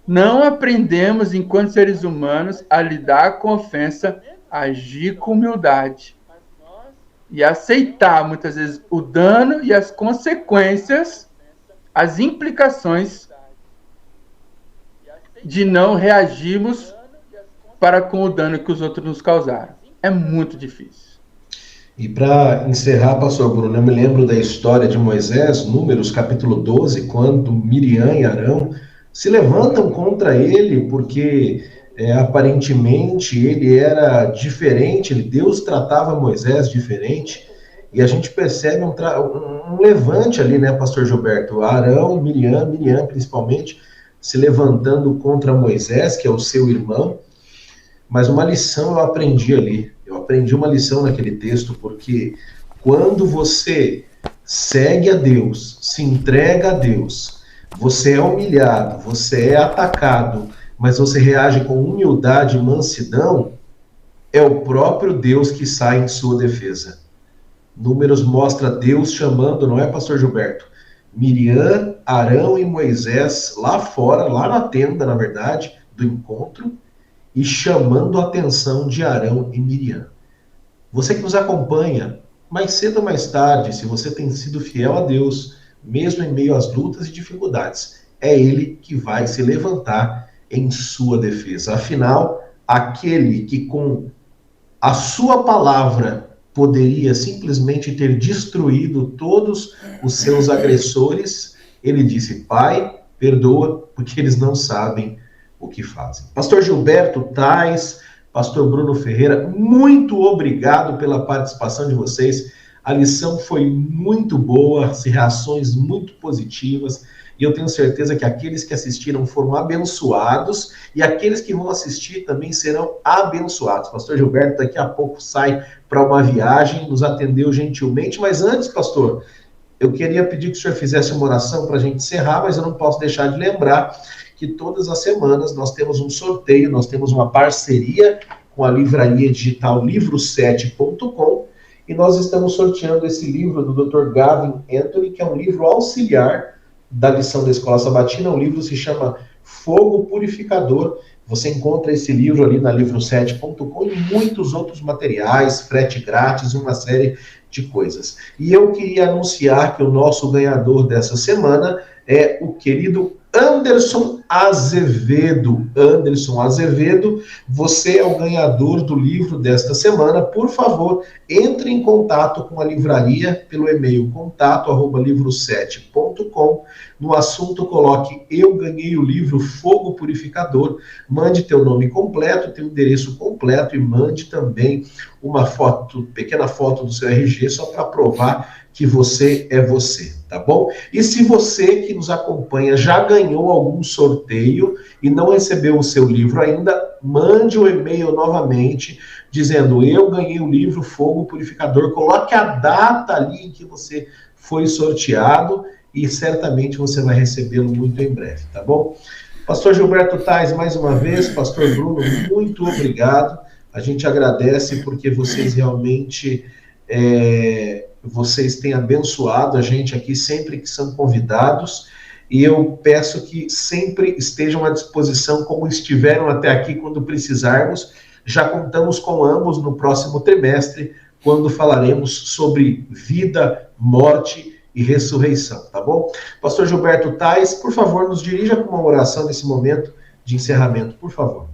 não aprendemos, enquanto seres humanos, a lidar com ofensa, agir com humildade. E aceitar, muitas vezes, o dano e as consequências, as implicações de não reagirmos para com o dano que os outros nos causaram. É muito difícil. E para encerrar, pastor Bruno, eu me lembro da história de Moisés, Números capítulo 12, quando Miriam e Arão se levantam contra ele, porque aparentemente ele era diferente, Deus tratava Moisés diferente, e a gente percebe um levante ali, né, pastor Gilberto? Arão, Miriam principalmente, se levantando contra Moisés, que é o seu irmão. Mas uma lição eu aprendi ali. Eu aprendi uma lição naquele texto, porque quando você segue a Deus, se entrega a Deus, você é humilhado, você é atacado, mas você reage com humildade e mansidão, é o próprio Deus que sai em sua defesa. Números mostra Deus chamando, não é, pastor Gilberto? Miriam, Arão e Moisés lá fora, lá na tenda, na verdade, do encontro, e chamando a atenção de Arão e Miriam. Você que nos acompanha, mais cedo ou mais tarde, se você tem sido fiel a Deus, mesmo em meio às lutas e dificuldades, é Ele que vai se levantar em sua defesa. Afinal, aquele que com a sua palavra poderia simplesmente ter destruído todos os seus agressores, ele disse, Pai, perdoa, porque eles não sabem o que fazem. Pastor Gilberto Tais, pastor Bruno Ferreira, muito obrigado pela participação de vocês. A lição foi muito boa, reações muito positivas, e eu tenho certeza que aqueles que assistiram foram abençoados, e aqueles que vão assistir também serão abençoados. Pastor Gilberto daqui a pouco sai para uma viagem, nos atendeu gentilmente, mas antes, pastor, eu queria pedir que o senhor fizesse uma oração para a gente encerrar, mas eu não posso deixar de lembrar que todas as semanas nós temos um sorteio, nós temos uma parceria com a livraria digital livro7.com, e nós estamos sorteando esse livro do Dr. Gavin Anthony, que é um livro auxiliar da lição da Escola Sabatina. O livro se chama Fogo Purificador, Você encontra esse livro ali na livro7.com e muitos outros materiais, frete grátis, uma série de coisas. E eu queria anunciar que o nosso ganhador dessa semana é o querido Anderson Azevedo. Anderson Azevedo, você é o ganhador do livro desta semana. Por favor, entre em contato com a livraria pelo e-mail contato@livro7.com. No assunto, coloque "Eu ganhei o livro Fogo Purificador". Mande teu nome completo, teu endereço completo e mande também uma foto, pequena foto do seu RG, só para provar que você é você, tá bom? E se você que nos acompanha já ganhou algum sorteio e não recebeu o seu livro ainda, mande um e-mail novamente dizendo: "Eu ganhei o livro Fogo Purificador". Coloque a data ali em que você foi sorteado e certamente você vai recebê-lo muito em breve, tá bom? Pastor Gilberto Tais, mais uma vez, Pastor Bruno, muito obrigado. A gente agradece porque vocês realmente vocês têm abençoado a gente aqui sempre que são convidados. E eu peço que sempre estejam à disposição, como estiveram até aqui quando precisarmos. Já contamos com ambos no próximo trimestre, quando falaremos sobre vida, morte e ressurreição, tá bom? Pastor Gilberto Tais, por favor, nos dirija com uma oração nesse momento de encerramento, por favor.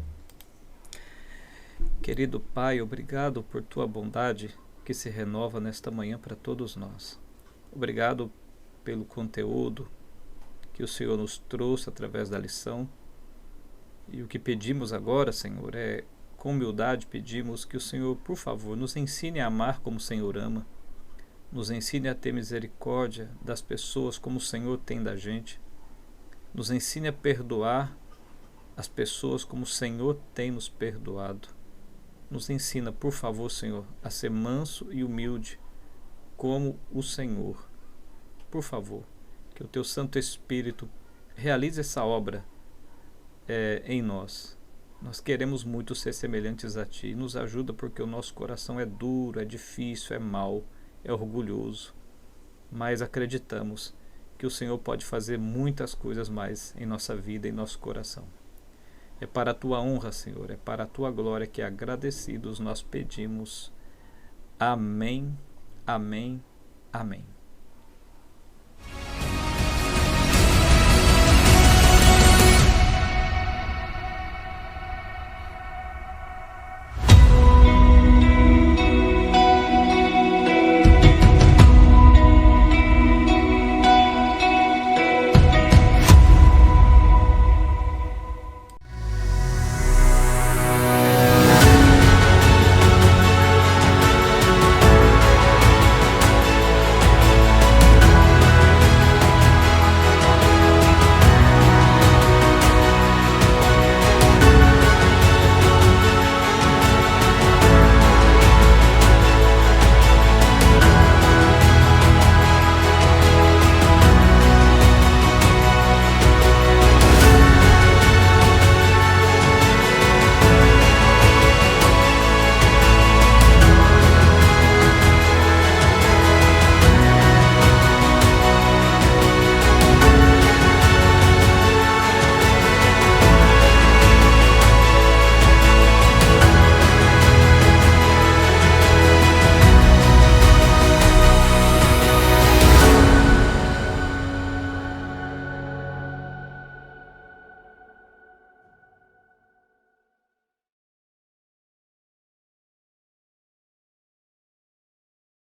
Querido Pai, obrigado por tua bondade que se renova nesta manhã para todos nós. Obrigado pelo conteúdo que o Senhor nos trouxe através da lição. E o que pedimos agora, Senhor, com humildade pedimos que o Senhor, por favor, nos ensine a amar como o Senhor ama. Nos ensine a ter misericórdia das pessoas como o Senhor tem da gente. Nos ensine a perdoar as pessoas como o Senhor tem nos perdoado. Nos ensina, por favor, Senhor, a ser manso e humilde como o Senhor. Por favor, que o Teu Santo Espírito realize essa obra em nós. Nós queremos muito ser semelhantes a Ti. Nos ajuda porque o nosso coração é duro, é difícil, é mau, é orgulhoso. Mas acreditamos que o Senhor pode fazer muitas coisas mais em nossa vida, em nosso coração. É para a Tua honra, Senhor, é para a Tua glória que, agradecidos, nós pedimos. Amém, amém, amém.